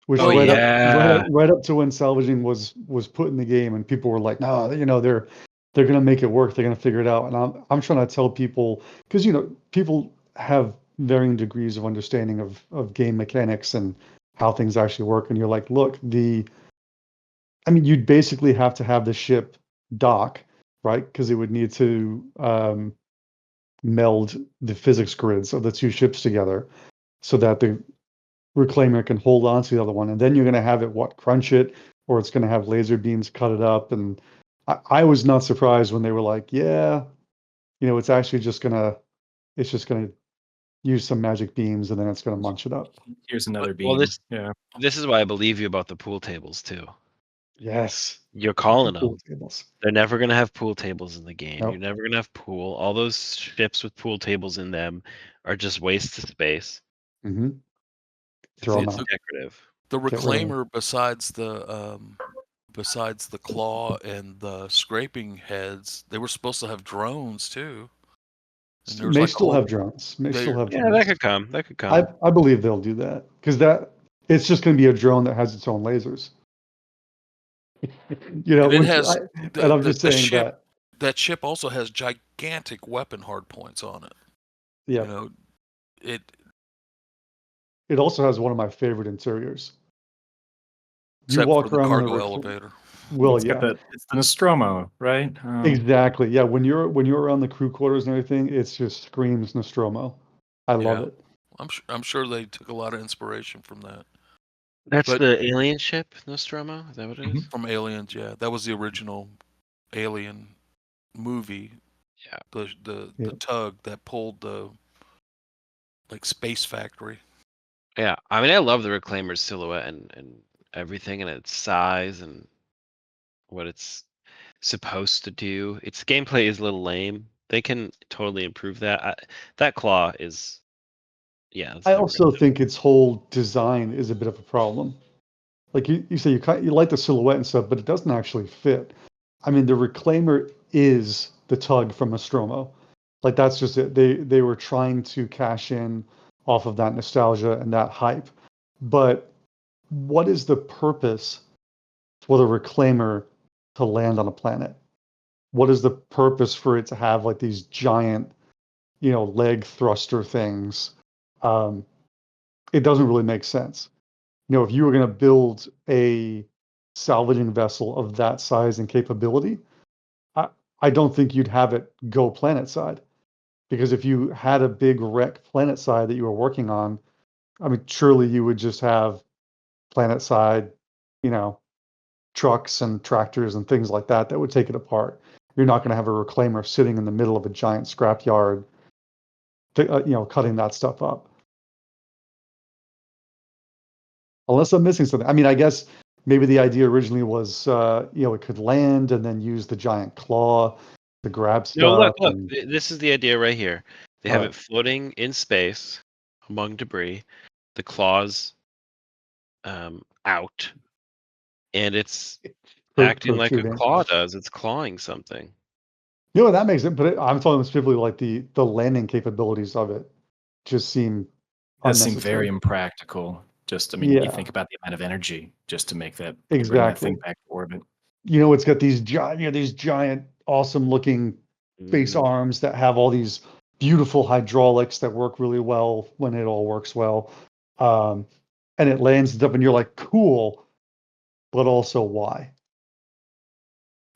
which Oh, yeah. right up to when salvaging was put in the game, and people were like, "No, they're gonna make it work. They're gonna figure it out." And I'm trying to tell people, because people have varying degrees of understanding of game mechanics and how things actually work. And you're like, look, you'd basically have to have the ship dock, right? Because it would need to meld the physics grids of the two ships together so that the reclaimer can hold on to the other one. And then you're going to have it, crunch it, or it's going to have laser beams cut it up. And I was not surprised when they were like, yeah, it's actually just going to use some magic beams and then it's going to munch it up. Here's another beam. Well, yeah. This is why I believe you about the pool tables too. Yes. You're calling them. Pool tables. They're never going to have pool tables in the game. Nope. You're never going to have pool. All those ships with pool tables in them are just waste of space. Mm-hmm. Throw them It's out. decorative. The Get rid of reclaimer, besides the claw and the scraping heads, they were supposed to have drones too. And there was May like a still whole- have drones. May they- still have Yeah, drones. that could come. That could come. I believe they'll do that because it's just going to be a drone that has its own lasers. And it which has and I'm just saying ship, that ship also has gigantic weapon hardpoints on it. Yeah. It also has one of my favorite interiors. You except walk for the around in cargo a elevator. Well, It's got yeah, it's the Nostromo, right? exactly. Yeah, when you're around the crew quarters and everything, it just screams Nostromo. I love Yeah. it. I'm sure they took a lot of inspiration from that. That's But- the alien ship, Nostromo? Is that what it is? From Aliens, yeah. That was the original Alien movie. Yeah. The Yeah. tug that pulled the space factory. Yeah. I mean, I love the Reclaimer's silhouette and everything and its size and what it's supposed to do. Its gameplay is a little lame. They can totally improve that. That claw is, yeah. that's I the also real- think its whole design is a bit of a problem. Like you say, you like the silhouette and stuff, but it doesn't actually fit. I mean, the Reclaimer is the tug from Nostromo. Like that's just it. They were trying to cash in off of that nostalgia and that hype. But what is the purpose for the Reclaimer to land on a planet? What is the purpose for it to have like these giant, leg thruster things? It doesn't really make sense. If you were going to build a salvaging vessel of that size and capability, I don't think you'd have it go planet side. Because if you had a big wreck planet side that you were working on, I mean, surely you would just have planet side, trucks and tractors and things like that would take it apart. You're not going to have a Reclaimer sitting in the middle of a giant scrapyard, cutting that stuff up. Unless I'm missing something. I mean, I guess maybe the idea originally was, it could land and then use the giant claw to grab stuff. No, look. and- This is the idea right here. They have Alright. it floating in space among debris. The claws out, and it's acting like a protruding. claw does. It's clawing something. That makes it. But I'm talking specifically like the landing capabilities of it just seem That seemed unnecessary. very impractical. You Yeah. think about the amount of energy just to make that bring that thing Exactly. back to orbit. It's got these giant, awesome looking face Mhm. arms that have all these beautiful hydraulics that work really well when it all works well. And it lands up and you're like, cool, but also why?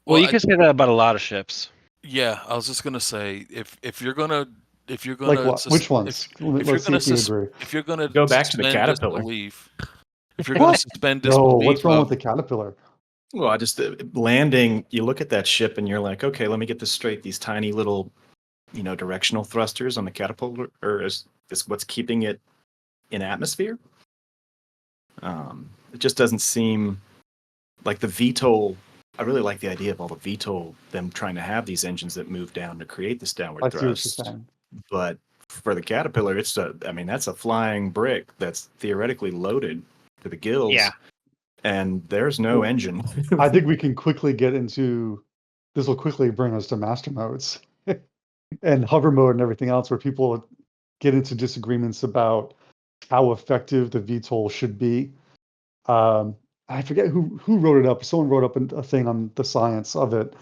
Well, you can say that about a lot of ships. Yeah, I was just gonna say if you're gonna Like what? Which ones? Let's see if we agree. if you're gonna Go back to the suspend Caterpillar. disbelief, if you're gonna suspend No, disbelief, what's wrong of, with the Caterpillar? Well, I just landing. You look at that ship and you're like, okay, let me get this straight. These tiny little, directional thrusters on the catapult, or is what's keeping it in atmosphere? It just doesn't seem like the VTOL. I really like the idea of all the VTOL, them trying to have these engines that move down to create this downward I see what you're thrust. saying. But for the Caterpillar, that's a flying brick that's theoretically loaded to the gills. Yeah. And there's no engine. I think we can quickly get into this. Will quickly bring us to master modes and hover mode and everything else, where people get into disagreements about how effective the VTOL should be. I forget who wrote it up. Someone wrote up a thing on the science of it,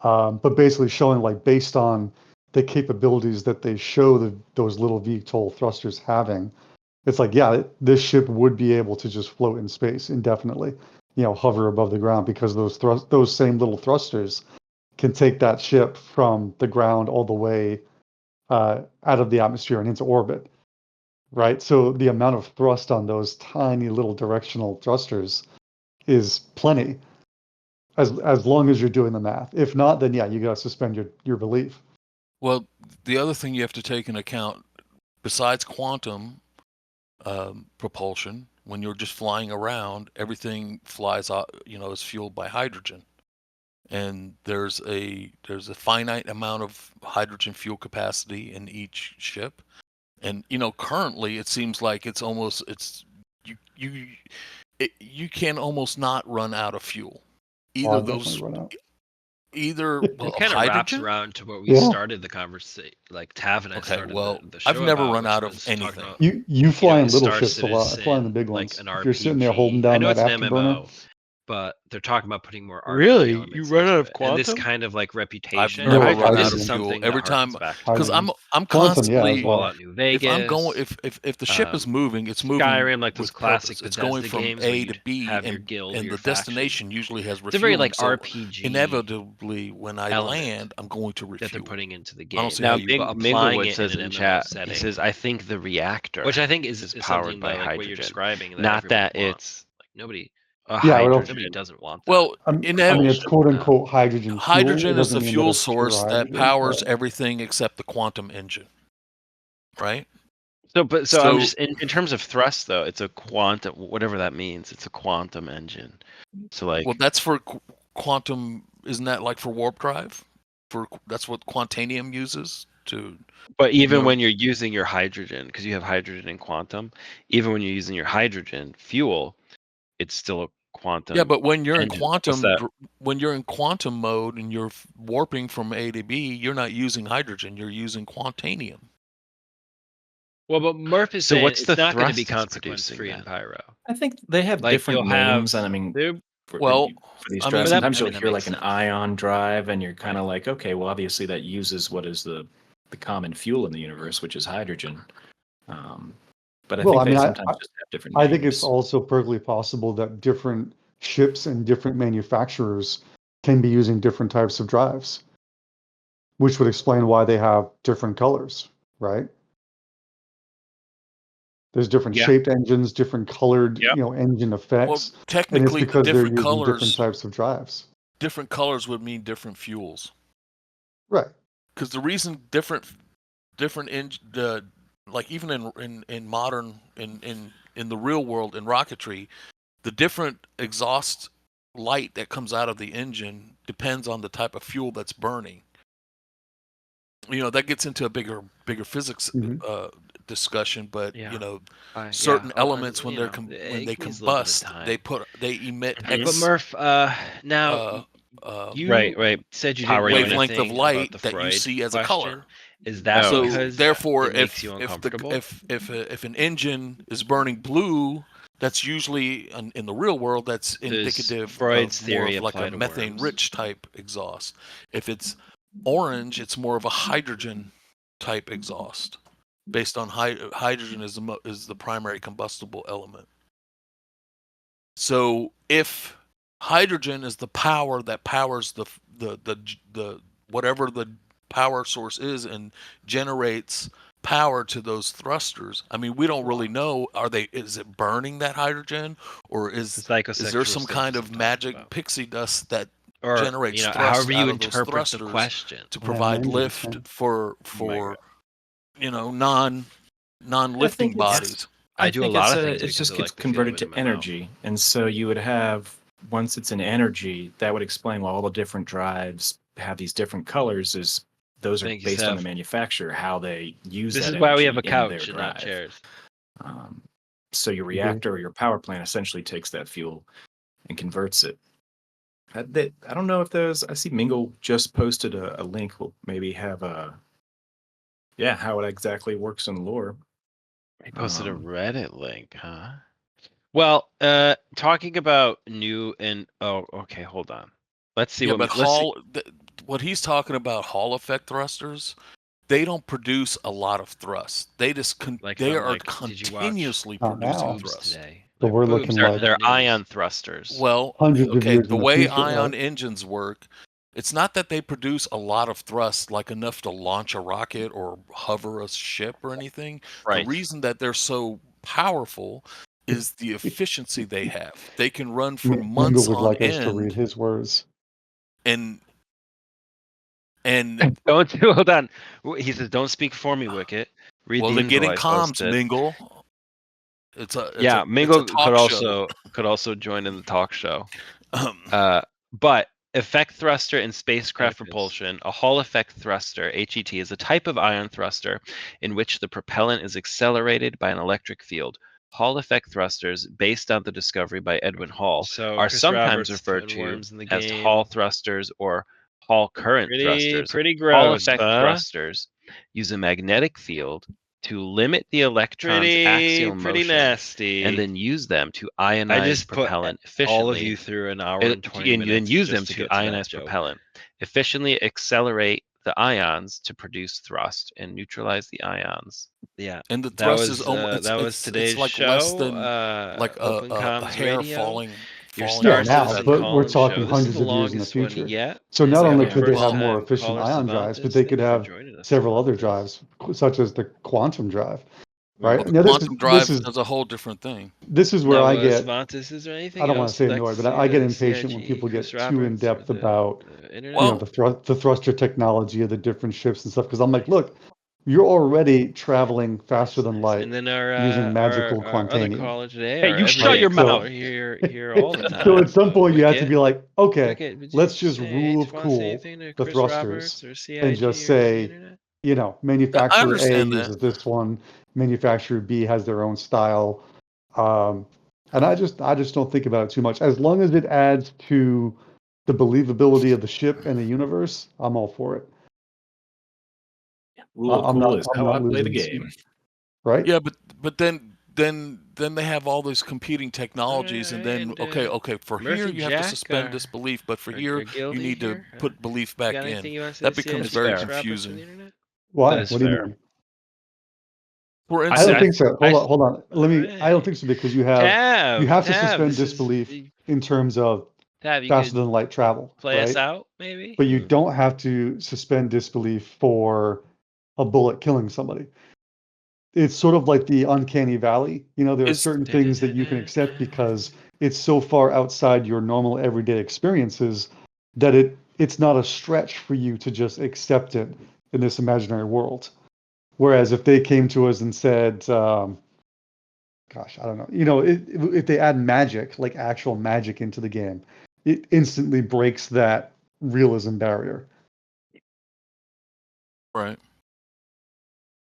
but basically showing, like, based on the capabilities that they show those little VTOL thrusters having, it's like, yeah, this ship would be able to just float in space indefinitely, hover above the ground, because those same little thrusters can take that ship from the ground all the way out of the atmosphere and into orbit, right? So the amount of thrust on those tiny little directional thrusters is plenty, as long as you're doing the math. If not, then yeah, you got to suspend your belief. Well, the other thing you have to take into account, besides quantum propulsion, when you're just flying around, everything flies out, is fueled by hydrogen, and there's a finite amount of hydrogen fuel capacity in each ship, and currently it seems like you can almost not run out of fuel. Either I'll those, definitely run out. well, It kind of wraps hydrogen. around to what we Yeah. started the conversation. Like Tav and I Okay, started well, the show I've never about, run which out of was talking anything. about, You fly in little Star ships a lot. I fly in the big Citizen, ones. like an If you're sitting there holding RPG. down I know that it's an afterburner, MMO, but they're talking about putting more RPG Really? elements You run into out of it. And this quantum? kind of like I've reputation. never No, run out This of is hydrogen. fuel. something Every that time, harkens back to because Hydrogen. I'm Quantum, yeah, as constantly, well. Fallout New Vegas. if I'm going, if the ship is moving, it's moving Skyrim, like those with classic purpose. It's going Bethesda from games where A to you'd B, have your and guild, and your the faction. destination usually has It's a very refueling. like So RPG inevitably, when I element land, I'm going to that they're refuel. putting into the I don't game. see how Now, you. But Minglewood applying it says in in an MMO chat, setting, he says, I think the reactor which I think is powered something by that, like what you're hydrogen. describing, that Not everybody that wants. it's Like nobody a Yeah, well, hydrogen. doesn't want that. Well, I mean, it's propulsion. quote unquote hydrogen fuel. It hydrogen is doesn't the mean that fuel it's pure source that hydrogen. powers Right. everything except the quantum engine, right? So, but so, So- I'm just in terms of thrust, though, it's a quantum, whatever that means. It's a quantum engine. So, like, Well, that's for quantum. Isn't that like for warp drive? That's what quantanium uses to. but even know- when you're using your hydrogen, because you have hydrogen in quantum, even when you're using your hydrogen fuel, it's still a quantum. Yeah, but when you're in engine. What's that? quantum mode and you're warping from A to B, you're not using hydrogen. You're using quantanium. Well, but Murph is So saying what's it's the not going to be thrust it's consequence producing free in then? Pyro. I think they have Like, different you'll have- names, and I mean, for these I mean, drives, that- sometimes I you'll mean, that hear makes like an sense. ion drive, and you're kind of like, okay, well, obviously that uses what is the common fuel in the universe, which is hydrogen. But I Well, think I they mean, sometimes just have different I names. think it's also perfectly possible that different ships and different manufacturers can be using different types of drives, which would explain why they have different colors, right? There's different Yeah. shaped engines, different colored, Yep. Engine effects, Well, and it's technically, because they're different using different colors. types of drives. Different colors would mean different fuels. Right. Because the reason different like even in modern in the real world in rocketry, the different exhaust light that comes out of the engine depends on the type of fuel that's burning. That gets into a bigger physics discussion, but Yeah. certain Yeah, elements when you they know, it needs a little bit of combust, time. they emit But Murph, now you Right. said you Power didn't know wavelength of anything light about the that you Freud see as a question. color. Is that Oh. because therefore, it makes you uncomfortable? if an engine is burning blue, that's usually in the real world that's indicative Freud's of theory more of like a apply to methane-rich type exhaust. If it's orange, it's more of a hydrogen type exhaust, based on hydrogen is the primary combustible element. So if hydrogen is the power that powers the whatever the power source is and generates power to those thrusters. I mean, we don't really know. Is it burning that hydrogen, or is there some kind of magic pixie dust that generates thrust however you out of those interpret the thrusters question to provide engines, lift yeah. for non-lifting bodies? I do a think lot it's of things it because just I gets like to feel converted it in to my mouth. energy, and so you would have, once it's in energy, that would explain why all the different drives have these different colors. Is those are Thank you, based on the Seth. manufacturer, how they use This that is why we have a energy in their couch and not drive. chairs. So your reactor or your power plant essentially takes that fuel and converts it. I don't know if I see Mingle just posted a link. We'll maybe have how it exactly works in lore. He posted a Reddit link, huh? Well, talking about new and okay, hold on. Let's see what he's talking about, Hall effect thrusters, they don't produce a lot of thrust. They just they are continuously producing thrust today. So we're looking like they're ion thrusters. Well, hundreds of years the in the way future, ion right? engines work, it's not that they produce a lot of thrust, like enough to launch a rocket or hover a ship or anything. Right. The reason that they're so powerful is the efficiency they have. They can run for months Mingle would on like us to read end, his words. and don't hold on. He says, "Don't speak for me, Wikkett." Read the they're info getting I comms, posted. Mingle. Mingle it's a talk could also join in the talk show. But effect thruster in spacecraft propulsion, a Hall effect thruster (HET) is a type of ion thruster in which the propellant is accelerated by an electric field. Hall effect thrusters, based on the discovery by Edwin Hall, are sometimes referred to as Hall thrusters or Hall current thrusters. Pretty Hall gross, effect thrusters use a magnetic field to limit the electron's axial pretty motion nasty. and then use them to ionize propellant efficiently. All of you through an hour and 20 minutes. And use them just to get that ionize joke. propellant, efficiently accelerate the ions to produce thrust and neutralize the ions. Yeah, and the that thrust was is almost that was today's it's like show. less than like Open a Comms hair Radio. falling. Your Yeah, Star now, Citizen but we're Collins talking show. This is hundreds the of years in the longest one future. yet. So not We only have could they our have more first-time efficient caller, ion drives, but Cervantes. they Thank could you for have joining us, several other Cervantes. drives, such as the quantum drive, Well, right? the Now, quantum drive does a whole different thing. This is where I get. Cervantes, is there anything I don't want to else say you'd like annoyed, to but see I get the impatient when CIG, people get Chris too in Roberts, or depth the about internet? the thruster technology of the different ships and stuff. Because I'm like, look, you're already traveling faster than light And then our using magical our other quantanium. caller today. Hey, our you shut everyday your caller mouth. Here all the time. So at some point you have to Wikkett. be like, okay, Wikkett, would let's you just say- rule of wanna say cool anything to the Chris thrusters Roberts or CIG and just or the say, internet? I manufacturer A understand that. uses this one, manufacturer B has their own style. And I just don't think about it too much. As long as it adds to the believability of the ship and the universe, I'm all for it. Rule of I'm cool not- is I'm how I not play the losing game. Right? Yeah, but then they have all these competing technologies, and then okay, for Murphy here you have to Jack, suspend disbelief, but for or here you Gildy need to here? put belief You back got in. anything you want to say That to becomes CIG, very Chris Roberts on the confusing. internet? Why? That is What do you fair. mean? For I instance, don't think so. Hold on. I don't Alright. think so because you have to suspend this is- disbelief in terms of Tab, you faster could than light travel, play us right? out, maybe? But you don't have to suspend disbelief for a bullet killing somebody. It's sort of like the uncanny valley. There are certain things that you can accept because it's so far outside your normal everyday experiences that it's not a stretch for you to just accept it in this imaginary world. Whereas if they came to us and said, gosh, I don't know, if they add magic, like actual magic into the game, it instantly breaks that realism barrier. right?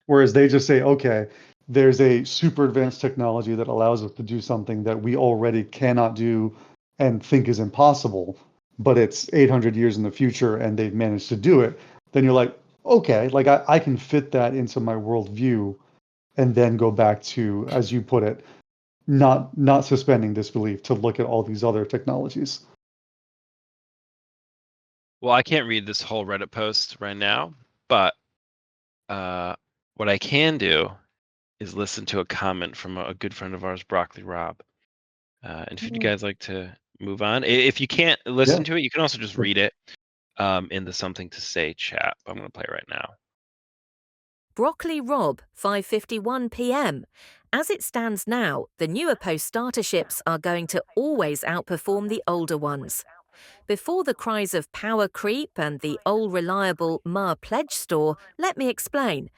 Whereas they just say, okay, there's a super advanced technology that allows us to do something that we already cannot do and think is impossible, but it's 800 years in the future and they've managed to do it. Then you're like, okay, like I can fit that into my worldview and then go back to, as you put it, not suspending disbelief to look at all these other technologies. Well, I can't read this whole Reddit post right now, but what I can do is listen to a comment from a good friend of ours, Broccoli Rob. And if you guys like to move on, if you can't listen to it, you can also just read it in the something to say chat. I'm going to play it right now. Broccoli Rob, 5:51 p.m. As it stands now, the newer post-starter ships are going to always outperform the older ones. Before the cries of power creep and the all-reliable Ma pledge store, let me explain.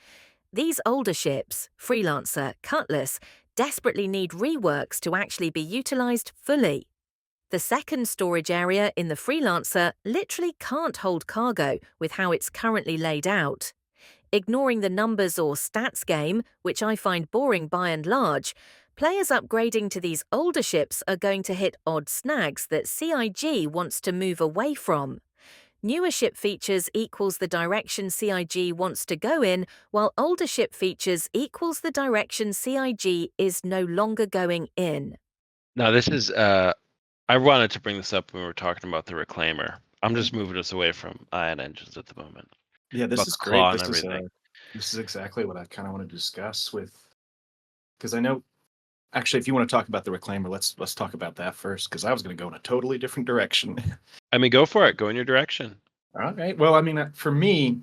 These older ships, Freelancer, Cutlass, desperately need reworks to actually be utilised fully. The second storage area in the Freelancer literally can't hold cargo with how it's currently laid out. Ignoring the numbers or stats game, which I find boring by and large, players upgrading to these older ships are going to hit odd snags that CIG wants to move away from. Newer ship features equals the direction CIG wants to go in, while older ship features equals the direction CIG is no longer going in. Now this is I wanted to bring this up when we were talking about the Reclaimer. I'm just moving us away from ion engines at the moment. Yeah, this About is the great. claw and This is everything. this is exactly what I kind of want to discuss with, because I know actually if you want to talk about the Reclaimer, let's talk about that first, because I was going to go in a totally different direction. I mean, go for it. Go in your direction. All right. Well, I mean, for me,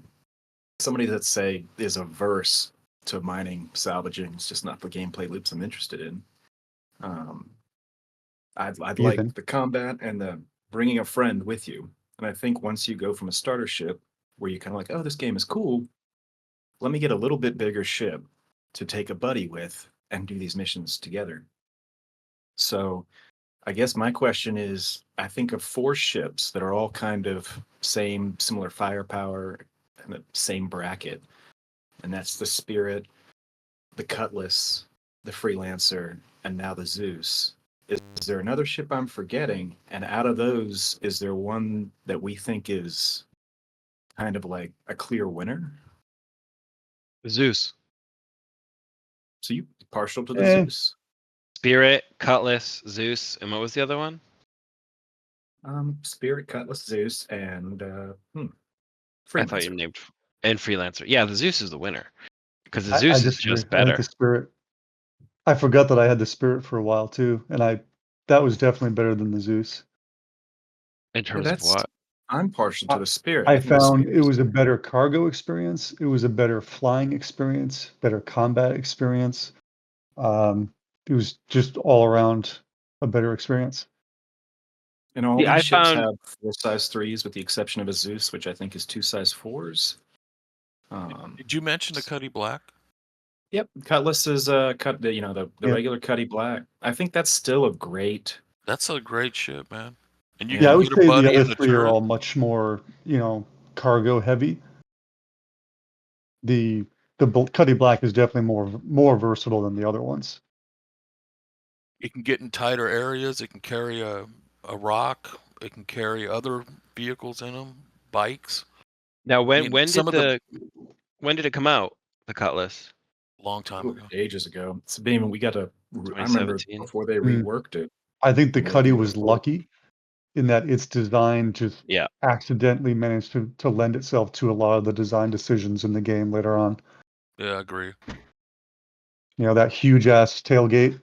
somebody that say is averse to mining, salvaging, it's just not the gameplay loops I'm interested in. I'd Ethan. like the combat and the bringing a friend with you. And I think once you go from a starter ship where you're kind of like, oh, this game is cool, let me get a little bit bigger ship to take a buddy with and do these missions together. So I guess my question is, I think of 4 ships that are all kind of similar firepower and the same bracket. And that's the Spirit, the Cutlass, the Freelancer, and now the Zeus. Is there another ship I'm forgetting? And out of those, is there one that we think is kind of like a clear winner? Zeus, So you partial to the Eh. Zeus? Spirit, Cutlass, Zeus, and what was the other one? Spirit, Cutlass, Zeus, and I Freelancer. thought you named and Freelancer. Yeah, the Zeus is the winner because the I Zeus is disagree. just I think better. the Spirit. I forgot that I had the Spirit for a while too, and that was definitely better than the Zeus. In terms of what? I'm partial to the Spirit. I think the found Spirit it is was a better cargo experience. It was a better flying experience, better combat experience. It was just all around a better experience. And all Yeah, I these ships found- have 4 size 3s with the exception of a Zeus, which I think is 2 size 4s. Did you mention the Cuddy Black? Yep, Cutlass is cut. The Yeah. regular Cuddy Black. I think that's still a great. That's a great ship, man. And you Yeah, I can would get a say the buddy other in the 3 are turret. all much more, cargo heavy. The Cuddy Black is definitely more versatile than the other ones. It can get in tighter areas. It can carry a rock. It can carry other vehicles in them, bikes. Now, when mean, when some did of when did it come out? The Cutlass. Long time ago. Ages ago. It's been we got to. I remember 2017? before they Mm. reworked it. I think the More Cuddy than was before. lucky in that its design just Yeah. accidentally managed to lend itself to a lot of the design decisions in the game later on. Yeah, I agree. That huge ass tailgate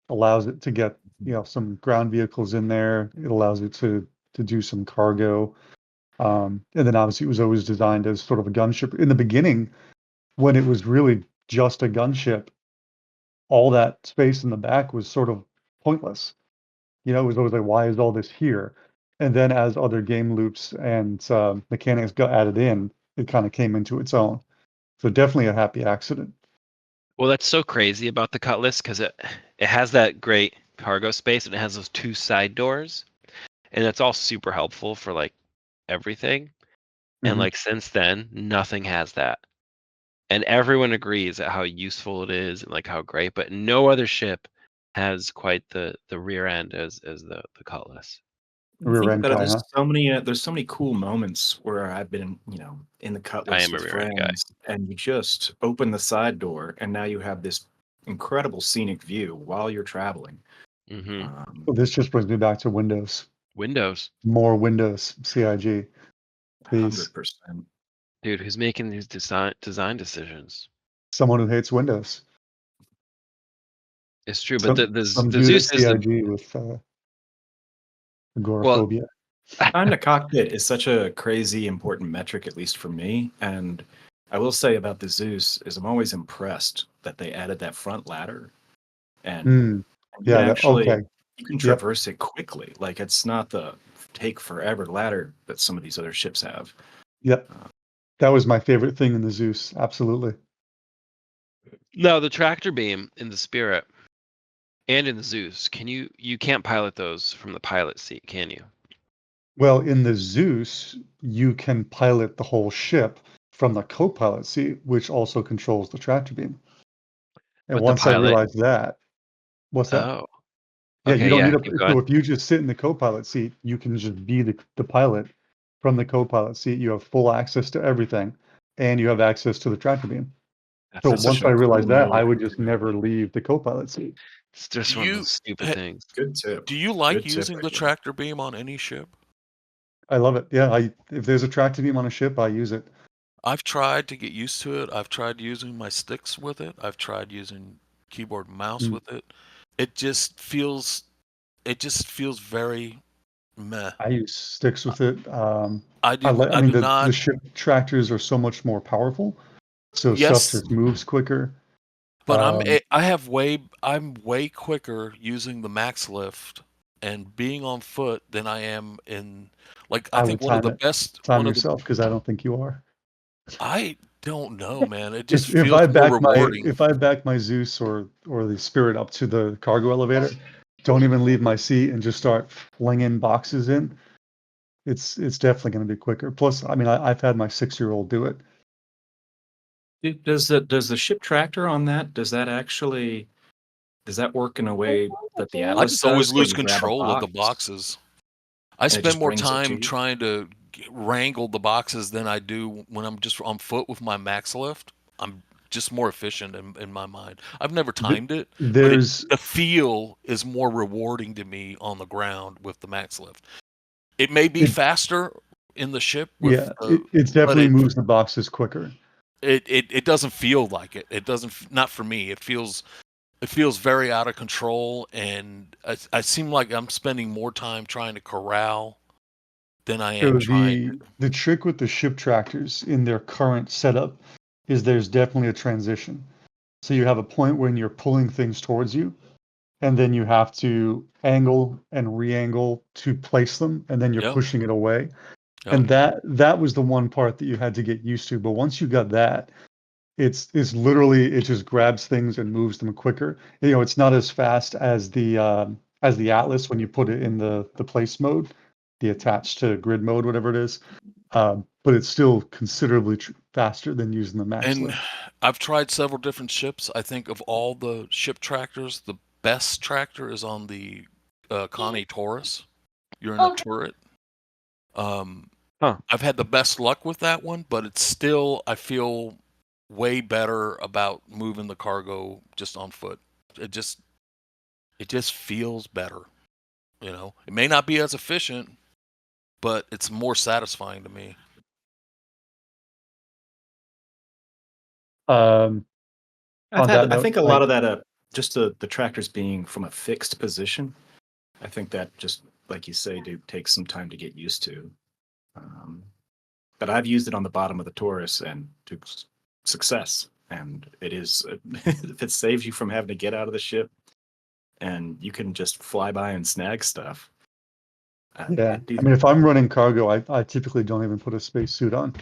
allows it to get, some ground vehicles in there. It allows it to do some cargo. And then obviously it was always designed as sort of a gunship. In the beginning, when it was really just a gunship, all that space in the back was sort of pointless. It was always like, why is all this here? And then as other game loops and mechanics got added in, it kind of came into its own. So definitely a happy accident. Well, that's so crazy about the Cutlass because it has that great cargo space and it has those 2 side doors, and that's all super helpful for like everything. And Mhm. like since then, nothing has that, and everyone agrees at how useful it is and like how great. But no other ship has quite the rear end as the Cutlass. Rear Think end about it. guy, huh? There's so many cool moments where I've been, in the I Cutlass am a with rear end guy. friends, and you just open the side door, and now you have this incredible scenic view while you're traveling. Hmm. Well, this just brings me back to Windows. Windows, More Windows, CIG. Please. 100%. dude, who's making these design decisions? Someone who hates Windows. It's true, but the Some dude at Zeus is the CIG with agoraphobia. Time to cockpit is such a crazy important metric, at least for me. And I will say about the Zeus is I'm always impressed that they added that front ladder, and you Yeah, can actually okay. you can Yep. traverse it quickly. Like it's not the take forever ladder that some of these other ships have. Yep. That was my favorite thing in the Zeus. Absolutely. No, the tractor beam in the Spirit and in the Zeus, you can't pilot those from the pilot seat, can you? Well, in the Zeus, you can pilot the whole ship from the co-pilot seat, which also controls the tractor beam. And But the once I pilot realized that, what's that? Oh. Yeah, you Okay, don't yeah, need keep a. So going. if you just sit in the co-pilot seat, you can just be the pilot from the co-pilot seat. You have full access to everything, and you have access to the tractor beam. That's So That's such once a I cool realized that, I little would just never leave the co-pilot seat. It's just Do one of you those stupid ha- things. good tip. do you like Good tip using right the there. tractor beam on any ship? I love it. Yeah, if there's a tractor beam on a ship, I use it. I've tried to get used to it. I've tried using my sticks with it. I've tried using keyboard and mouse Mm. with it. It just feels very meh. I use sticks with it. I I do mean, the not. ship tractors are so much more powerful, so stuff Yes, just moves quicker. but Um, I'm way quicker using the max lift and being on foot than I am in, like, I I think would time it. Time one of the yourself because I don't think you are. I don't know, man. It just If feels I more back rewarding. my Zeus or the Spirit up to the cargo elevator, don't even leave my seat and just start flinging boxes in. It's definitely going to be quicker. Plus, I mean, I've had my 6-year-old do it. Does the ship tractor on that, does that work in a way that the I Atlas just always does, where lose you grab a control of the box boxes. I and it spend just more brings it to time you? trying to wrangle the boxes than I do when I'm just on foot with my max lift. I'm just more efficient in my mind. I've never timed it, but There's the feel is more rewarding to me on the ground with the max lift. It may be it, faster in the ship with yeah, the, it but definitely moves the boxes quicker. it doesn't feel like it. It doesn't, not for me. It feels very out of control, and I seem like I'm spending more time trying to corral than I am So trying. the trick with the ship tractors in their current setup is there's definitely a transition. So you have a point when you're pulling things towards you, and then you have to angle and re-angle to place them, and then you're Yep. pushing it away. Yep. And that was the one part that you had to get used to. But once you got that, it's literally, it just grabs things and moves them quicker. You know, it's not as fast as the Atlas when you put it in the place mode, the attached to grid mode, whatever it is. But it's still considerably faster than using the max And lift. I've tried several different ships. I think of all the ship tractors, the best tractor is on the Connie Taurus. You're in a turret. Huh. I've had the best luck with that one, but it's still, I feel way better about moving the cargo just on foot. It just feels better. You know, it may not be as efficient, but it's more satisfying to me. On that I note, think a lot of that, just the tractors being from a fixed position, I think that just, like you say, takes some time to get used to. But I've used it on the bottom of the Taurus and to success. And it is, if it saves you from having to get out of the ship and you can just fly by and snag stuff. yeah. I mean, if I'm running cargo, I typically don't even put a spacesuit on.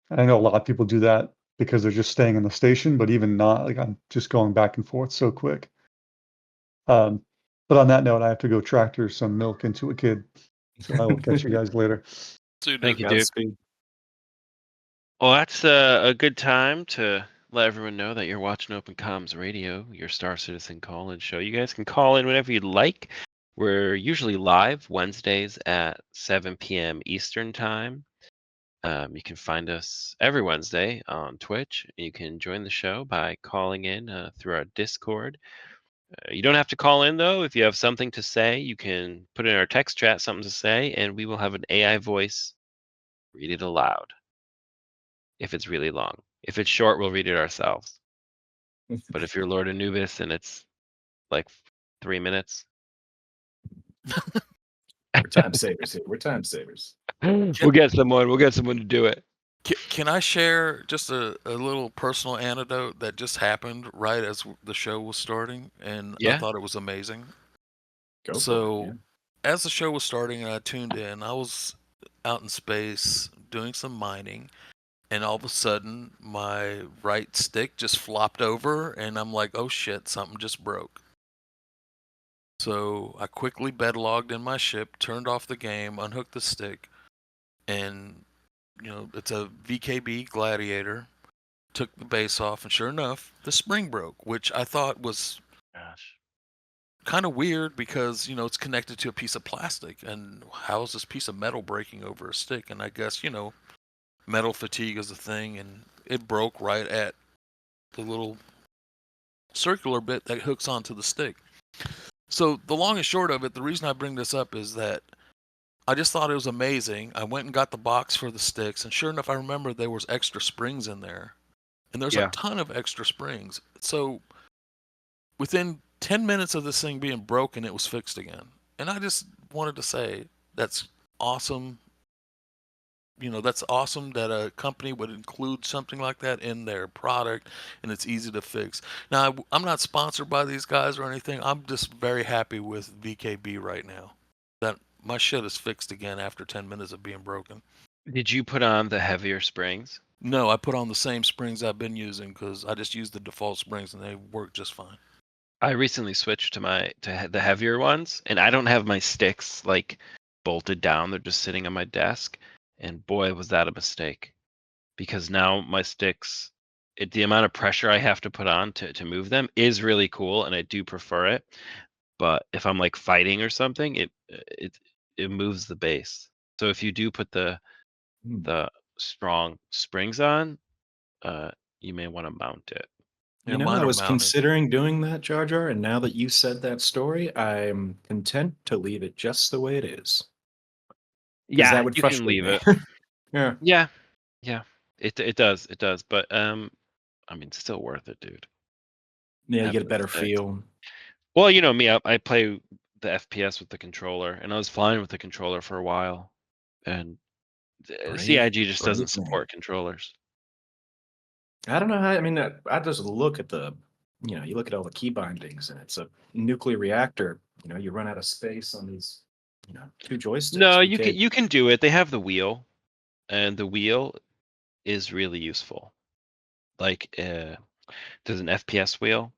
I know a lot of people do that because they're just staying in the station, but even not, like, I'm just going back and forth so quick. But on that note, I have to go tractor some milk into a kid. So I will catch you guys later. Thank you, Duke. Godspeed. Well, that's a good time to let everyone know that you're watching Open Comms Radio, your Star Citizen call-in show. You guys can call in whenever you'd like. We're usually live Wednesdays at 7 p.m. Eastern Time. You can find us every Wednesday on Twitch. You can join the show by calling in through our Discord. You don't have to call in, though. If you have something to say, you can put in our text chat something to say, and we will have an AI voice read it aloud. If it's really long. If it's short, we'll read it ourselves. But if you're Lord Anubis and it's like 3 minutes, We're time savers here. We're time savers. we'll get someone to do it. Can I share just a little personal anecdote that just happened right as the show was starting, and I Yeah. thought it was amazing. Go for So, it. Yeah. as the show was starting and I tuned in, I was out in space doing some mining, and all of a sudden my right stick just flopped over, and I'm like, oh shit, something just broke. So I quickly bed logged in my ship, turned off the game, unhooked the stick, and it's a VKB Gladiator. Took the base off, and sure enough, the spring broke, which I thought was Gosh. kind of weird because it's connected to a piece of plastic, and how is this piece of metal breaking over a stick? And I guess metal fatigue is a thing, and it broke right at the little circular bit that hooks onto the stick. So the long and short of it, the reason I bring this up is that I just thought it was amazing. I went and got the box for the sticks, and sure enough, I remember there was extra springs in there, and there's a Yeah. ton of extra springs. So within 10 minutes of this thing being broken, it was fixed again. And I just wanted to say that's awesome. That's awesome that a company would include something like that in their product, and it's easy to fix. Now, I'm not sponsored by these guys or anything. I'm just very happy with VKB right now. That my shit is fixed again after 10 minutes of being broken. Did you put on the heavier springs? No, I put on the same springs I've been using because I just used the default springs and they work just fine. I recently switched to the heavier ones, and I don't have my sticks like bolted down. They're just sitting on my desk, and boy, was that a mistake. Because now my sticks, the amount of pressure I have to put on to move them is really cool, and I do prefer it. But if I'm like fighting or something, it moves the base. So if you do put the strong springs on, you may want to mount it. Yeah, I mine are was mounted. considering doing that, Jar Jar, and now that you said that story, I'm content to leave it just the way it is. Because Yeah, that would you can frustrate leave me. it. Yeah. Yeah. It does. But I mean, still worth it, dude. Yeah, you Having get a the better sticks. feel. Well, you know me, I play the FPS with the controller, and I was flying with the controller for a while, and CIG just doesn't Brave man. support controllers. I don't know how. I mean, I just look at you look at all the key bindings, and it's a nuclear reactor. You run out of space on these, two joysticks. No, you can do it. They have the wheel, and the wheel is really useful. Like there's an FPS wheel.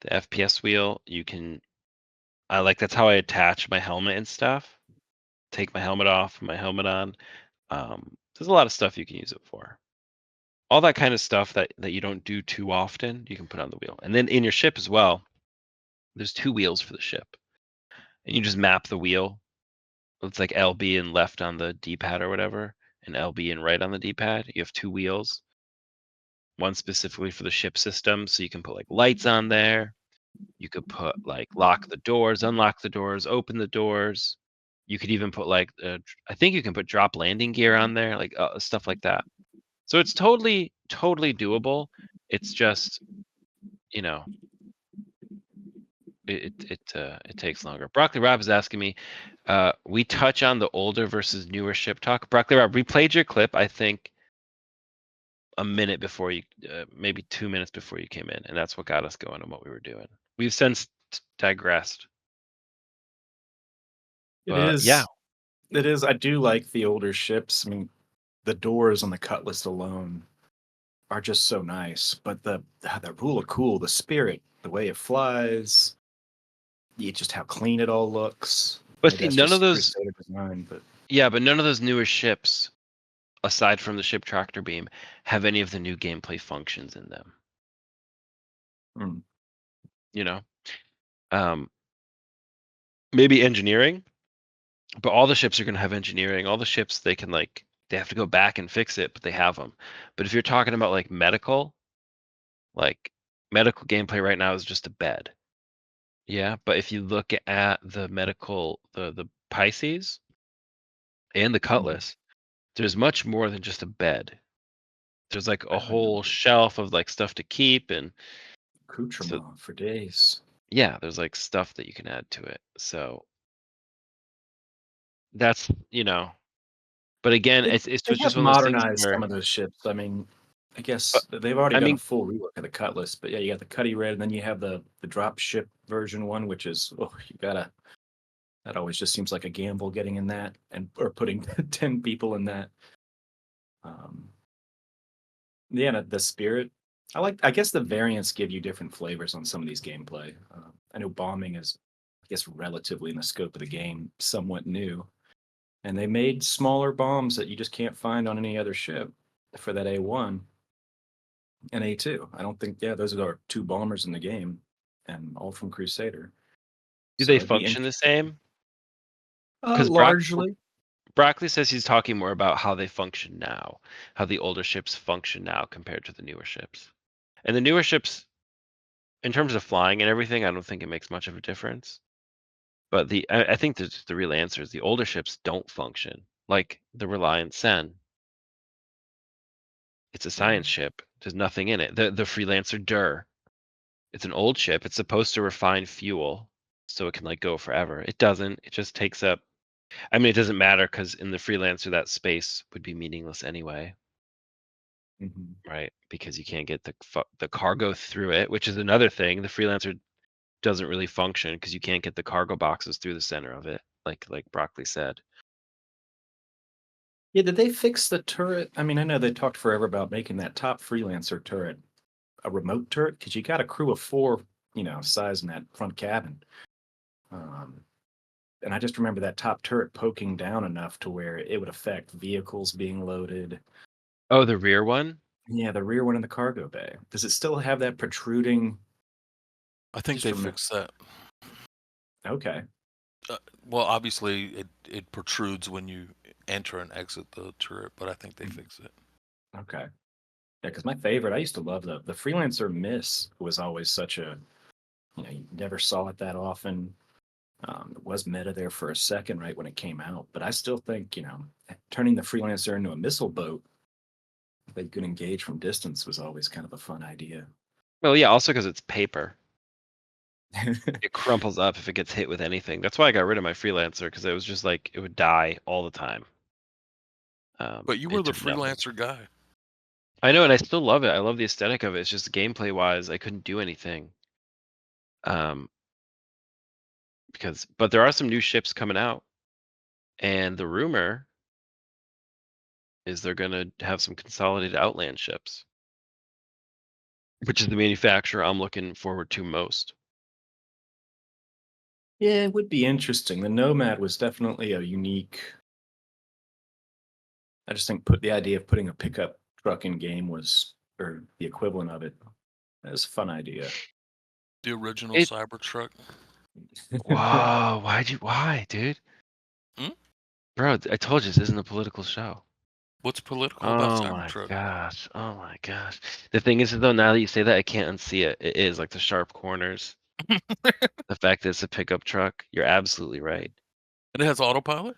The FPS wheel, that's how I attach my helmet and stuff. Take my helmet off, my helmet on. There's a lot of stuff you can use it for. All that kind of stuff that you don't do too often, you can put on the wheel. And then in your ship as well, there's 2 wheels for the ship. And you just map the wheel. It's like LB and left on the D-pad or whatever, and LB and right on the D-pad. You have 2 wheels. One specifically for the ship system, so you can put like lights on there. You could put like lock the doors, unlock the doors, open the doors. You could even put like I think you can put drop landing gear on there, like stuff like that. So it's totally doable. It's just, it takes longer. Broccoli Rob is asking me, we touch on the older versus newer ship talk. Broccoli Rob, we played your clip, I think, a minute before you, maybe 2 minutes before you came in, and that's what got us going on what we were doing. We've since digressed. It But is. yeah, It is. I do like the older ships. I mean, the doors on the Cutlass alone are just so nice. But the rule of cool, the spirit, the way it flies, just how clean it all looks. but Maybe see, that's none of just those, Crusader design, but but none of those newer ships, aside from the ship tractor beam, have any of the new gameplay functions in them. Hmm. Maybe engineering, but all the ships are going to have engineering. All the ships, they have to go back and fix it, but they have them. But if you're talking about like medical gameplay right now is just a bed. Yeah, but if you look at the medical, the Pisces and the Cutlass, there's much more than just a bed. There's like a whole shelf of like stuff to keep, and accoutrement for days. yeah, there's like stuff that you can add to it. So that's But again, They, it's they just have one of those things modernized where some of those ships. I mean, I uh, guess they've already I done a mean, full rework of the Cutlass, but yeah, you got the Cuddy Red, and then you have the drop ship version one, which is you gotta. That always just seems like a gamble getting in that and or putting 10 people in that. Um, yeah, and the Spirit. I guess the variants give you different flavors on some of these gameplay. I know bombing is, I guess, relatively in the scope of the game, somewhat new. And they made smaller bombs that you just can't find on any other ship for that A1 and A2. I don't think, yeah, those are two bombers in the game and all from Crusader. do So they it'd be function the same? Because largely. Broccoli says he's talking more about how they function now, how the older ships function now compared to the newer ships. And the newer ships, in terms of flying and everything, I don't think it makes much of a difference. But I think the real answer is the older ships don't function like the Reliant Sen. It's a science ship. There's nothing in it. The Freelancer Dur. It's an old ship. It's supposed to refine fuel so it can like go forever. It doesn't. It just takes up. I mean, it doesn't matter because in the Freelancer that space would be meaningless anyway, Mhm. right? Because you can't get the cargo through it, which is another thing. The Freelancer doesn't really function because you can't get the cargo boxes through the center of it, like Broccoli said. Yeah, did they fix the turret? I mean, I know they talked forever about making that top Freelancer turret a remote turret because you got a crew of 4, size in that front cabin. And I just remember that top turret poking down enough to where it would affect vehicles being loaded. Oh, the rear one? Yeah, the rear one in the cargo bay. Does it still have that protruding? I think Just they remember. fixed that. Okay. Well, obviously, it protrudes when you enter and exit the turret, but I think they fixed it. Okay. Yeah, because my favorite, I used to love the Freelancer Miss was always such a, you never saw it that often. It was meta there for a second, right when it came out, but I still think, turning the Freelancer into a missile boat that you could engage from distance was always kind of a fun idea. Well, yeah, also because it's paper. It crumples up if it gets hit with anything. That's why I got rid of my Freelancer because it was just like it would die all the time. But you it were the did nothing. Freelancer guy. I know, and I still love it. I love the aesthetic of it. It's just gameplay wise, I couldn't do anything. But there are some new ships coming out, and the rumor is they're gonna have some consolidated Outland ships, which is the manufacturer I'm looking forward to most. Yeah, it would be interesting. The Nomad was definitely a unique. I just think the idea of putting a pickup truck in game was, or the equivalent of it, that was a fun idea. The original It- Cybertruck. Whoa, why, dude? Hmm? Bro, I told you this isn't a political show. What's political about Oh my Cybertruck? gosh. Oh my gosh. The thing is though, now that you say that, I can't unsee it. It is like the sharp corners. The fact that it's a pickup truck. You're absolutely right. And it has autopilot?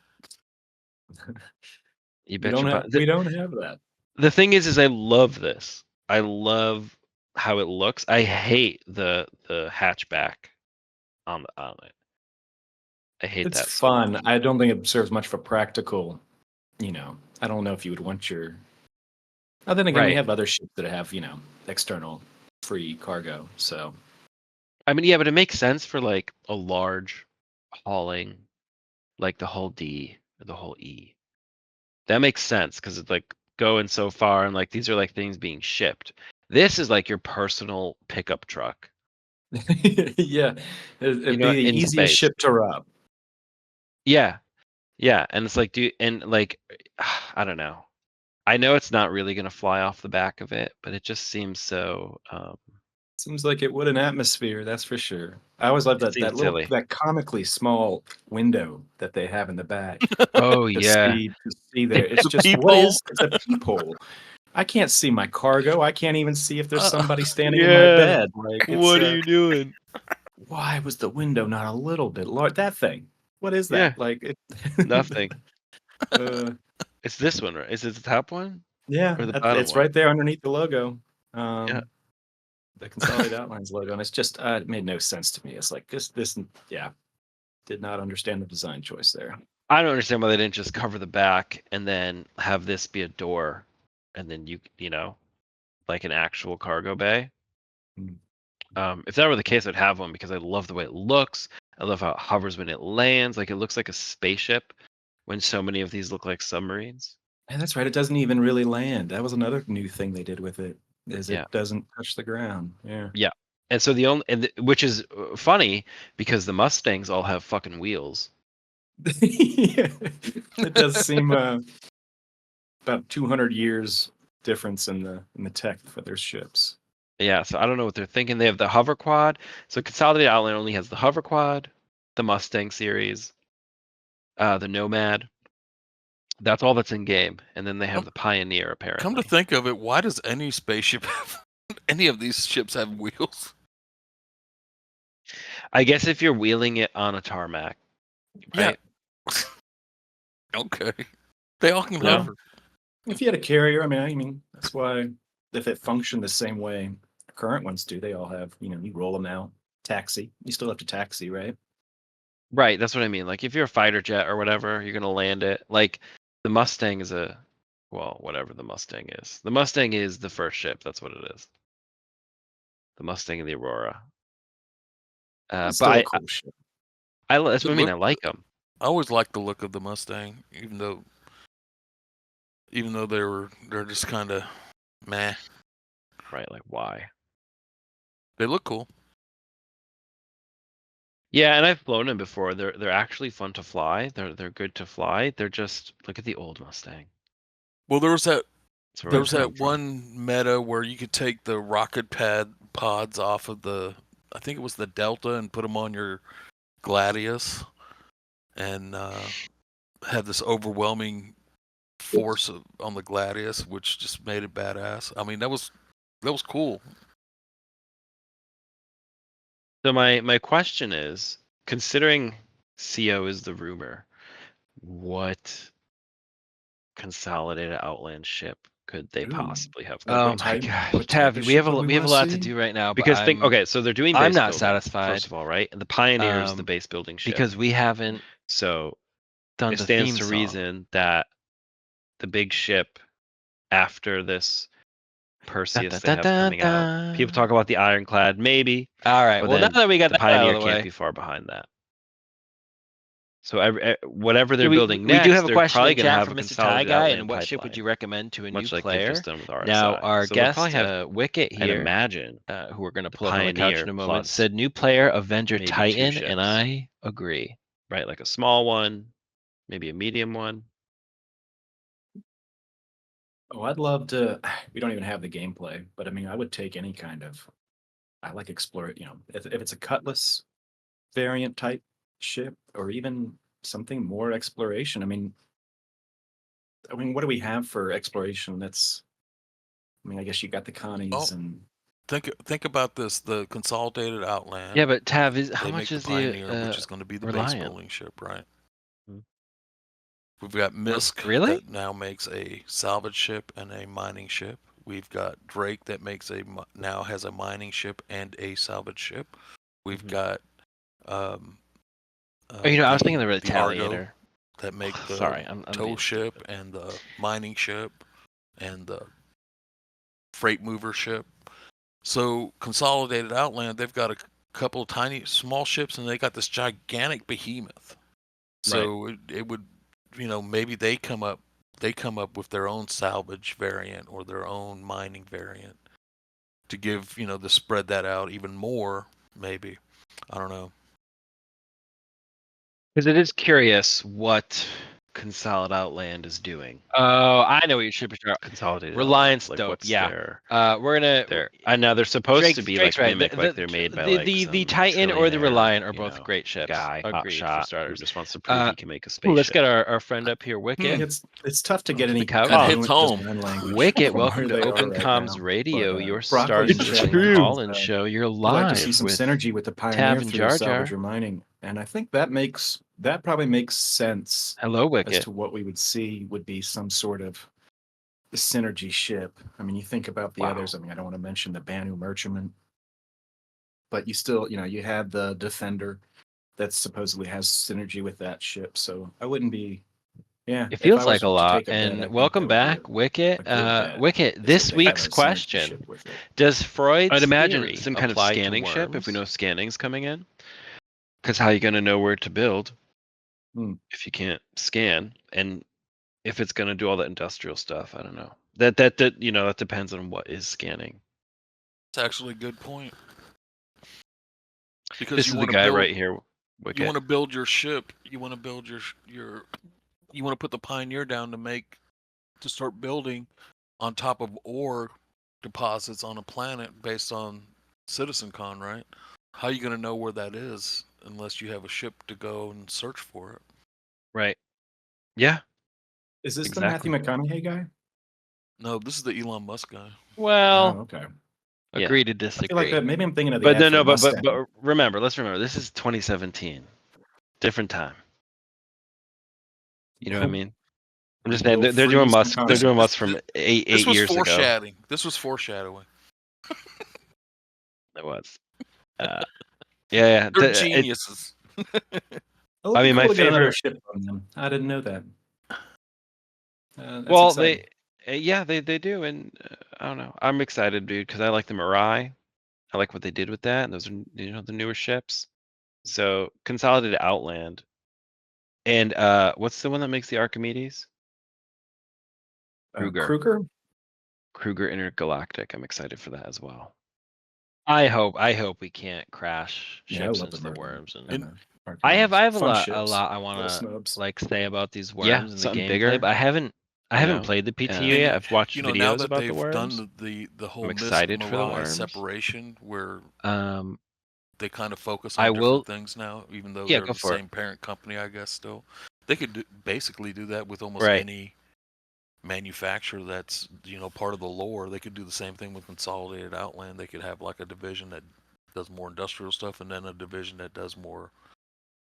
You we bet don't your have butt. we don't have that. The thing is I love this. I love how it looks. I hate the hatchback on it. I hate It's that so fun. much. I don't think it serves much for practical. I don't know if you would want your. Oh, then again, we Right. have other ships that have external free cargo. So I mean, yeah, but it makes sense for like a large hauling, like the whole D or the whole E. That makes sense because it's like going so far and like these are like things being shipped. This is like your personal pickup truck, yeah, it'd be the in easiest space. ship to rob. Yeah. Yeah. And it's like, and like, I don't know. I know it's not really going to fly off the back of it, but it just seems so, Seems like it would in atmosphere, that's for sure. I always love it that seems silly. that comically small window that they have in the back Oh, to yeah. see there. It's The just peephole? it's a peephole. I can't see my cargo. I can't even see if there's somebody standing in my Yeah. bed. Like What are you doing? why was the window not a little bit large? That thing. What is Yeah. that? Like it Nothing. uh, It's this one, right? Is it the top one yeah, or the bottom it's one? right there underneath the logo. Yeah. The Consolidated Outlines logo, and it's just it made no sense to me. It's like this, yeah, did not understand the design choice there. I don't understand why they didn't just cover the back and then have this be a door, and then you know, like an actual cargo bay. If that were the case, I'd have one because I love the way it looks. I love how it hovers when it lands. Like it looks like a spaceship when so many of these look like submarines. And that's right. It doesn't even really land. That was another new thing they did with it. Is Yeah. it doesn't touch the ground. Yeah. And so the only, which is funny because the Mustangs all have fucking wheels. Yeah. It does seem about 200 years difference in the tech for their ships. Yeah, so I don't know what they're thinking. They have the hover quad. So Consolidated Outland only has the hover quad, the Mustang series, the Nomad. That's all that's in game. And then they have the Pioneer apparently. Come to think of it, why does any spaceship have any of these ships have wheels? I guess if you're wheeling it on a tarmac, right? Yeah. Okay. They all can No. hover. If you had a carrier, I mean that's why if it functioned the same way current ones do, they all have, you roll them out, taxi. You still have to taxi, right? Right, that's what I mean. Like if you're a fighter jet or whatever, you're gonna land it. Like the Mustang is whatever the Mustang is. The Mustang is the first ship. That's what it is. The Mustang and the Aurora. It's But still a cool ship. that's what I mean. I like them. I always liked the look of the Mustang, even though they're just kind of meh. Right, like why? They look cool. Yeah, and I've flown them before. They're actually fun to fly. They're good to fly. They're just look at the old Mustang. Well, there was that That's where there I was come that from. one meta where you could take the rocket pods off of I think it was the Delta, and put them on your Gladius, and had this overwhelming force on the Gladius, which just made it badass. I mean, that was cool. So my question is, considering CO is the rumor, what Consolidated Outland ship could they Ooh. possibly have? What Oh my type- gosh, what type Tav, of we have ship a would we have a wanna lot to see? do right now. But Because I'm, okay, so they're doing I'm base not building, satisfied. first of all, right? And the Pioneer is the base building ship. because we haven't So done it the stands theme to song. reason that the big ship after this Perseus they have coming out. People talk about the Ironclad, maybe. All right. But Well, now then that we got the that out Pioneer of the can't way, be far behind that. So whatever they're we building we next, do have a they're question probably in going to chat have from a Mr. Tie Consolidated Guy. Outland And what ship would pipeline, you recommend to a new much like player? they've just done with RSI. Now, our So they'll guest, probably have, Wikkett I'd here, imagine, who we're going to the pull up on the couch in Pioneer a moment, plus said new player Avenger maybe two Titan, ships. and I agree. Right, like a small one, maybe a medium one. Oh, I'd love to. We don't even have the gameplay, but I mean, I would take any kind of. I like explore it. If it's a Cutlass variant type ship, or even something more exploration. I mean, what do we have for exploration? I guess you got the Connies and. Think about this: the Consolidated Outland. Yeah, but Tav, how they much make the is Pioneer, the which is going to be the base Reliant? building ship, right? Hmm. We've got Misk Really? that now makes a salvage ship and a mining ship. We've got Drake that now has a mining ship and a salvage ship. We've got Oh, I was thinking the Argo Retaliator. that make the Sorry, I'm tow being ship stupid. and the mining ship and the freight mover ship. So Consolidated Outland, they've got a couple of small ships, and they got this gigantic behemoth. So it would, maybe they come up with their own salvage variant or their own mining variant to give, to spread that out even more. Maybe, I don't know. Because it is curious what Consolidated Outland is doing. Oh, I know what your ship is. Consolidated Reliance Outland. Like, dope. what's Yeah. Their, We're gonna. I know they're supposed to be Drake's like right. mimic, like they're made by the some Titan or the trillionaire, Reliant are both great ships. guy, Agreed, for hotshot, who starters. just wants to prove he can make a spaceship. Let's get our friend up here, Wikkett. It's tough to get to the any couch. That fluent hits home. design language. Wikkett, from welcome where to they are Open right Comms now. Radio, But, your Broccoli Star in chat Citizen wants, call-in show. You're I'd like to live see some with synergy with the Pioneer Tav and through Jar salvage Jar. or mining, and I think that probably makes sense Hello, as Wikkett. to what we would see would be some sort of synergy ship. I mean, you think about the others. I mean, I don't want to mention the Banu Merchantman, but you still, you had the Defender, that supposedly has synergy with that ship. So I wouldn't be. Yeah, It if I feels like was a to lot. take a bet, I And think welcome that would be back, Wikkett. a good bet, Wikkett, is if this they have week's a synergy question: ship with it. does Freud's I'd imagine theory some kind of apply to scanning ship if we worms? know scanning's coming in. Because how are you going to know where to build if you can't scan? And if it's going to do all that industrial stuff, I don't know. That that depends on what is scanning. It's actually a good point. Because This you is the want to guy build, right here. you Wikkett. want to build your ship. You want to build your you want to put the Pioneer down to start building on top of ore deposits on a planet based on CitizenCon, right? How are you going to know where that is unless you have a ship to go and search for it? Right. Yeah. Is this Exactly. the Matthew McConaughey guy? No, this is the Elon Musk guy. Well, Oh, okay. agree to I feel like disagree. that. Maybe I'm thinking of the But ad no, for but Mustang. let's remember, this is 2017. Different time. You know what I mean? I'm just saying We'll they're doing freeze Musk. They're McConaughey. doing Musk from eight This was years ago. foreshadowing. This was foreshadowing. It was. Yeah. They're geniuses. Oh, I mean, my cool to get another favorite- ship from them. I didn't know that. That's Well, exciting. they do, and I don't know. I'm excited, dude, because I like the Mirai. I like what they did with that, and those are the newer ships. So Consolidated Outland, and what's the one that makes the Archimedes? Kruger. Kruger Intergalactic. I'm excited for that as well. I hope we can't crash Yeah, I ships love into the the Merlin worms. And and the I have Archimedes. a Fun lot ships, I little want to snubs. like say about these worms Yeah, and the something gameplay, bigger, but I haven't know? played the PTU And yet. I've watched now videos that about the they've worms. done the whole I'm Mist excited for the Mirai worms. separation where Um, they kind of focus I on will- different things now, even though Yeah, they're go the for it. same parent company, I guess. Still, they could basically do that with almost Right. any manufacturer that's part of the lore. They could do the same thing with Consolidated Outland. They could have like a division that does more industrial stuff, and then a division that does more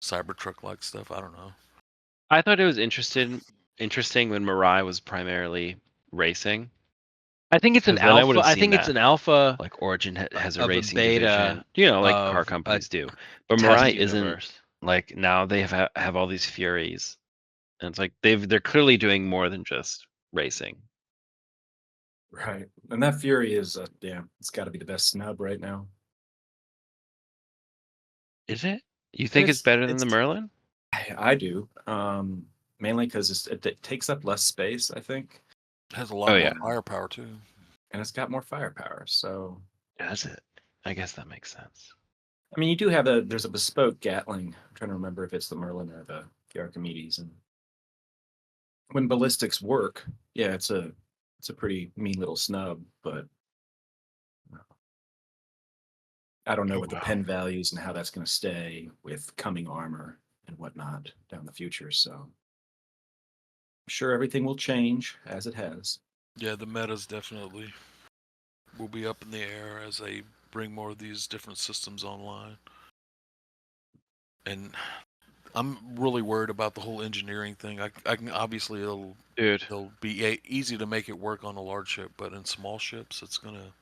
Cybertruck like stuff. I don't know. I thought it was interesting when Mirai was primarily racing. I think it's an 'Cause then I alpha. would've I seen think it's that. an alpha Like Origin has a of a racing beta division, like of car a companies do. But test Mirai isn't. universe. Like now they have all these Furies, and it's like they're clearly doing more than just racing. Right, and that Fury is it's got to be the best snub right now. Is it? You think it's better than the Merlin? I do, mainly because it takes up less space, I think, It has a lot more firepower too. and it's got more firepower. So Does it? I guess that makes sense. I mean, you do have there's a bespoke Gatling. I'm trying to remember if it's the Merlin or the Archimedes, and when ballistics work, yeah, it's a pretty mean little snub, but I don't know what the pen values and how that's going to stay with coming armor and whatnot down the future. So I'm sure everything will change as it has. Yeah, the metas definitely will be up in the air as they bring more of these different systems online. And I'm really worried about the whole engineering thing. I can obviously it'll be easy to make it work on a large ship, but in small ships, it's gonna.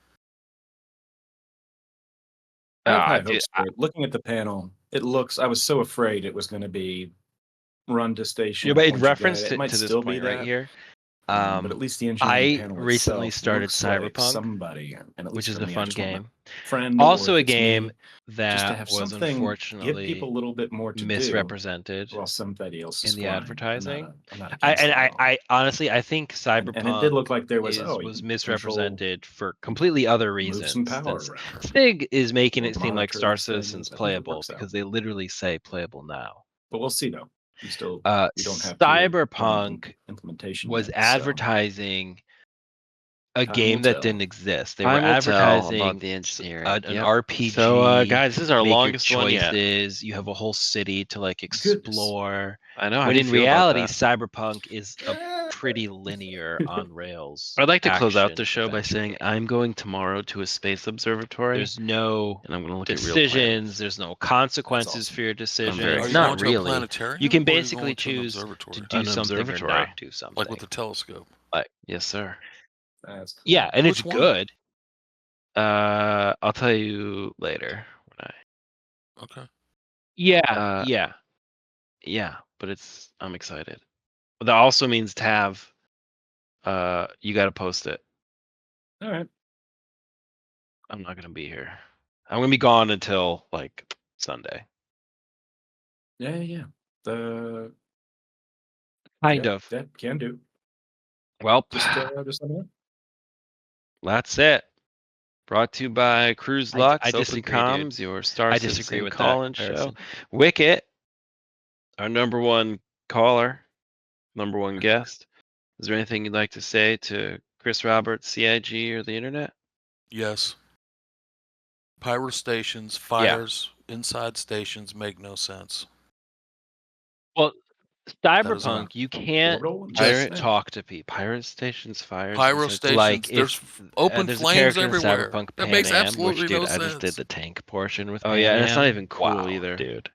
I have high hopes for it. Looking at the panel, it looks. I was so afraid it was going to be run to station. Yeah, but it once you get referenced it might to this still point be right that. here. But at least the engineering I panel recently itself started looks like Cyberpunk, somebody, and at which least is for a me, I fun just want my game. friend, Also or a if it's game me, just to that have was something, unfortunately give people a little bit more to misrepresented do while somebody else is in the flying. advertising. I'm not against it at all. I honestly I think Cyberpunk and it did look like there was was you can control, misrepresented for completely other move some reasons. power around, Sig is making or it seem like monitor Star these Citizen's things. I think it playable works out. because they literally say playable now. But we'll see though. We don't have Cyberpunk implementation was yet, so advertising a time game will that tell. didn't exist. They were Time will tell advertising about the engineering. an Yep. RPG. So, guys, this is our make your longest one yet. choices. You have a whole city to like explore. I know. How When do you in feel about reality, that? Cyberpunk is a pretty linear on rails. I'd like to close out action the show by adventure saying game. I'm going tomorrow to a space observatory, There's no and I'm going to look at real decisions. planets. There's no consequences awesome. for your I'm very decisions. Are you excited. Not going to a really. planetarium? You can or are you basically going to an choose to observatory? do An something or observatory. not do something. Like with a telescope. Yes, sir. That's cool. Yeah, and Which it's one? good. I'll tell you later when I Okay. Yeah, yeah. But I'm excited. But that also means Tav, you got to post it. All right. I'm not gonna be here. I'm gonna be gone until like Sunday. Yeah. Kind of. That can do. Well, Just let me know. that's it. Brought to you by Cruz I Lux, Open disagree, dude. Comms, your Star I disagree Citizen with that call-in show. comparison. Wikkett, our number one caller, number one guest. Is there anything you'd like to say to Chris Roberts, CIG, or the internet? Yes. Pyro stations, fires inside stations make no sense. Well, is Cyberpunk, you can't Orbital ones? just Yeah. talk to people. Pirate stations, fires. Pyro inside- stations, like there's if open there's a flames character everywhere. in Cyberpunk That Pan makes Am, absolutely which, dude, no I just did sense. the tank portion with. Oh Pan yeah, and it's not Am. even cool Wow, either. dude.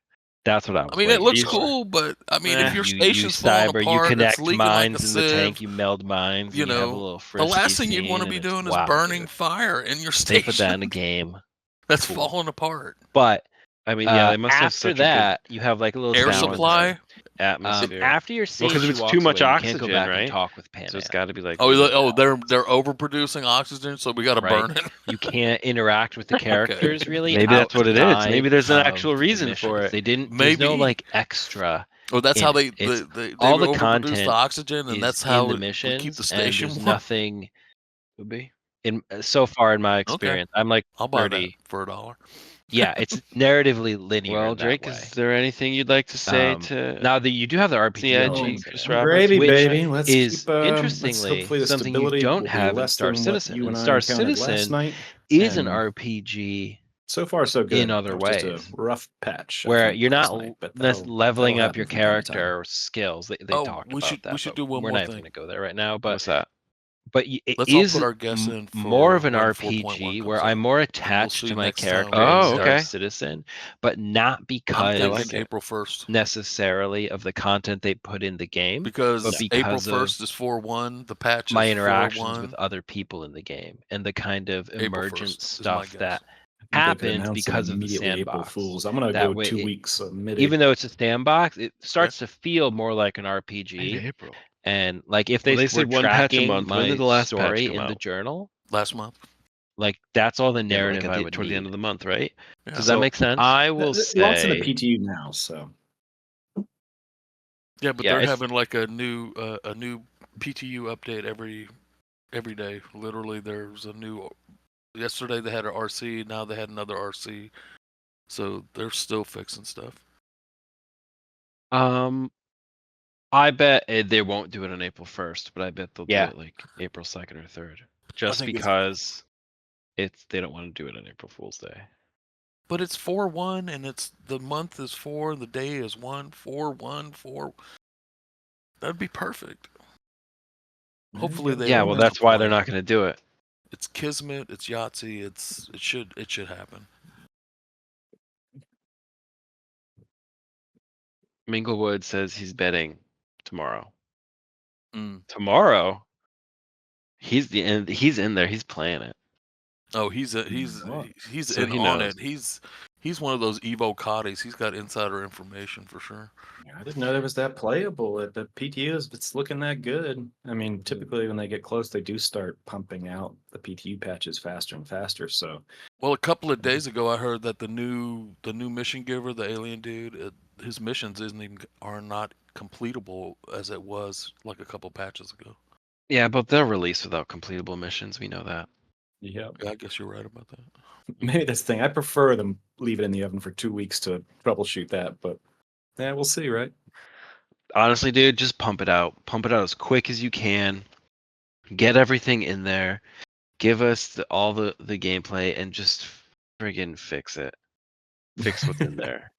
That's what I was. I mean, it waiting looks for. cool, but I mean, if your you station's falling cyber, apart, you it's connect leaking like a mines in the tank, sieve, you meld mines, you and you have a know, little the frisky last thing you'd want to scene, be and it's doing is wow, burning dude. fire in your They put that in station a game. that's Cool. falling apart. But I mean, yeah, they must have after such that, you have like a little Air sound supply. atmosphere. after your scene, because if she it's walks too much away, you can't go oxygen, back right? and talk with Pan So it's Am. got to be like. They're overproducing oxygen, so we got to Right. burn it. You can't interact with the characters really. Maybe that's what it is. outside Maybe there's an of actual the reason missions. for it. They didn't. There's no Maybe. like extra. Well, that's in how it. they It's all the overproduce content the oxygen, and is that's in how the we missions, keep the and station there's warm. nothing Could be. in so far in my experience. I'm like I'll buy 30. that for $1. Yeah, it's narratively linear. Well, in that Drake, way. is there anything you'd like to say to now that you do have the RPG CIG, elements in Chris it, Roberts? Gravy, which baby. Let's is keep. interestingly hopefully the something you stability don't will be have in less Star than what Citizen. you And and I Star encountered last Citizen night. is an and RPG So far, so good. in other That was just ways, a rough patch. I where think, you're last not night, but leveling that'll up your happen from time to time. character or skills. They Oh, talked we about should- that. we should but do one we're more not thing. going to go there right now. But What's that? it Let's all is put our guess in for more of an when RPG 4.1 where comes I'm out. more we'll attached see to my next time character when in it Oh, Star okay. Citizen, but not I'm because thinking like it. April 1st. necessarily of the content they put in the game, Because but April because of 1st is 4.1, the patch my is interactions 4.1. with other people in the game and the kind of April emergent 1st is my stuff guess. that I think they could happens announce it because of the immediately April sandbox. Fools. I'm gonna That go way 2 it- weeks mid. Even though it's a sandbox, it starts to feel more like an RPG. April. And like if Well, they they were said one patch a tracking month. When my did the last patch story come in the out? journal, Last month. like that's all the Yeah, but, narrative like, I would toward need. the end of the month, right? Yeah. Does that make sense? I will Lots in the say. PTU now, so Yeah, but Yeah, they're it's- having like a new PTU update every day. Literally, there's a new. Yesterday they had an RC. Now they had another RC. So they're still fixing stuff. I bet they won't do it on April 1st, but I bet they'll Yeah. do it like April 2nd or 3rd, just think it's- because they don't want to do it on April Fool's Day. But it's 4.1, and it's the month is 4, the day is 1, 4.1, 4. That'd be perfect. Hopefully they. Yeah, don't well, end up that's why they're playing. not going to do it. It's Kismet. It's Yahtzee. It should happen. Minglewood says he's betting tomorrow. Mm. Tomorrow, he's in there. He's playing it. Oh, he's So in he on knows. it. He's one of those Evo Cotties. He's got insider information for sure. I didn't know there was that playable at the PTUs. It's looking that good. I mean, typically when they get close, they do start pumping out the PTU patches faster and faster. So Well, a couple of days ago, I heard that the new mission giver, the alien dude, his missions are not completable as it was like a couple patches ago. Yeah, but they'll release without completable missions. We know that. yeah, Yeah, I guess you're right about that. maybe that's the thing. I prefer them leave it in the oven for 2 weeks to troubleshoot that, but yeah, we'll see, right? Honestly, dude, just pump it out. Pump it out as quick as you can. Get everything in there. Give us all the gameplay and just friggin' fix it. Fix what's in there.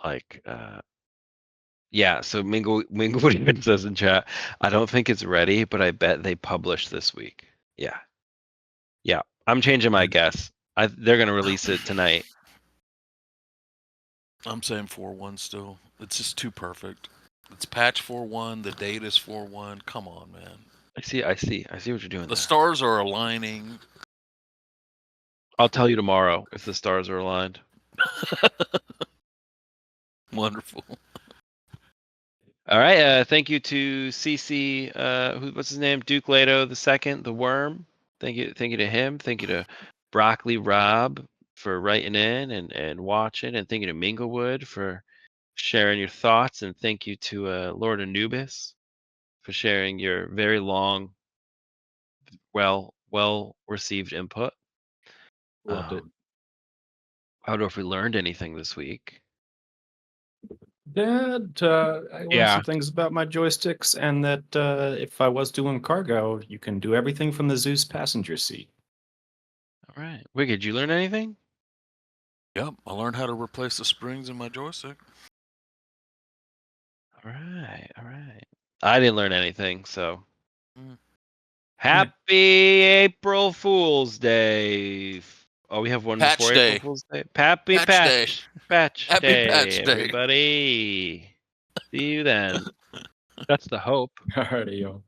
Like, yeah. So Minglewood even says in chat, I don't think it's ready, but I bet they publish this week. Yeah. I'm changing my guess. They're gonna release it tonight. I'm saying 4.1 still. It's just too perfect. It's patch 4.1. The date is 4.1. Come on, man. I see what you're doing The there. stars are aligning. I'll tell you tomorrow if the stars are aligned. Wonderful. All right. Thank you to CC. What's his name? Duke Leto II, the Worm. Thank you to him. Thank you to Broccoli Rob for writing in and watching, and thank you to Minglewood for sharing your thoughts, and thank you to Lord Anubis for sharing your very long, well received input. Loved it. I don't know if we learned anything this week. Dad, I learned some things about my joysticks, and that if I was doing cargo, you can do everything from the Zeus passenger seat. All right. Wikkett, did you learn anything? Yep, I learned how to replace the springs in my joystick. All right. I didn't learn anything, so. Mm. Happy April Fool's Day. Oh, we have one Patch before Day. April Fool's Day. Happy Patch Day. Patch Happy Day, Patch Day. everybody. See you then. That's the hope. Alrighty, y'all.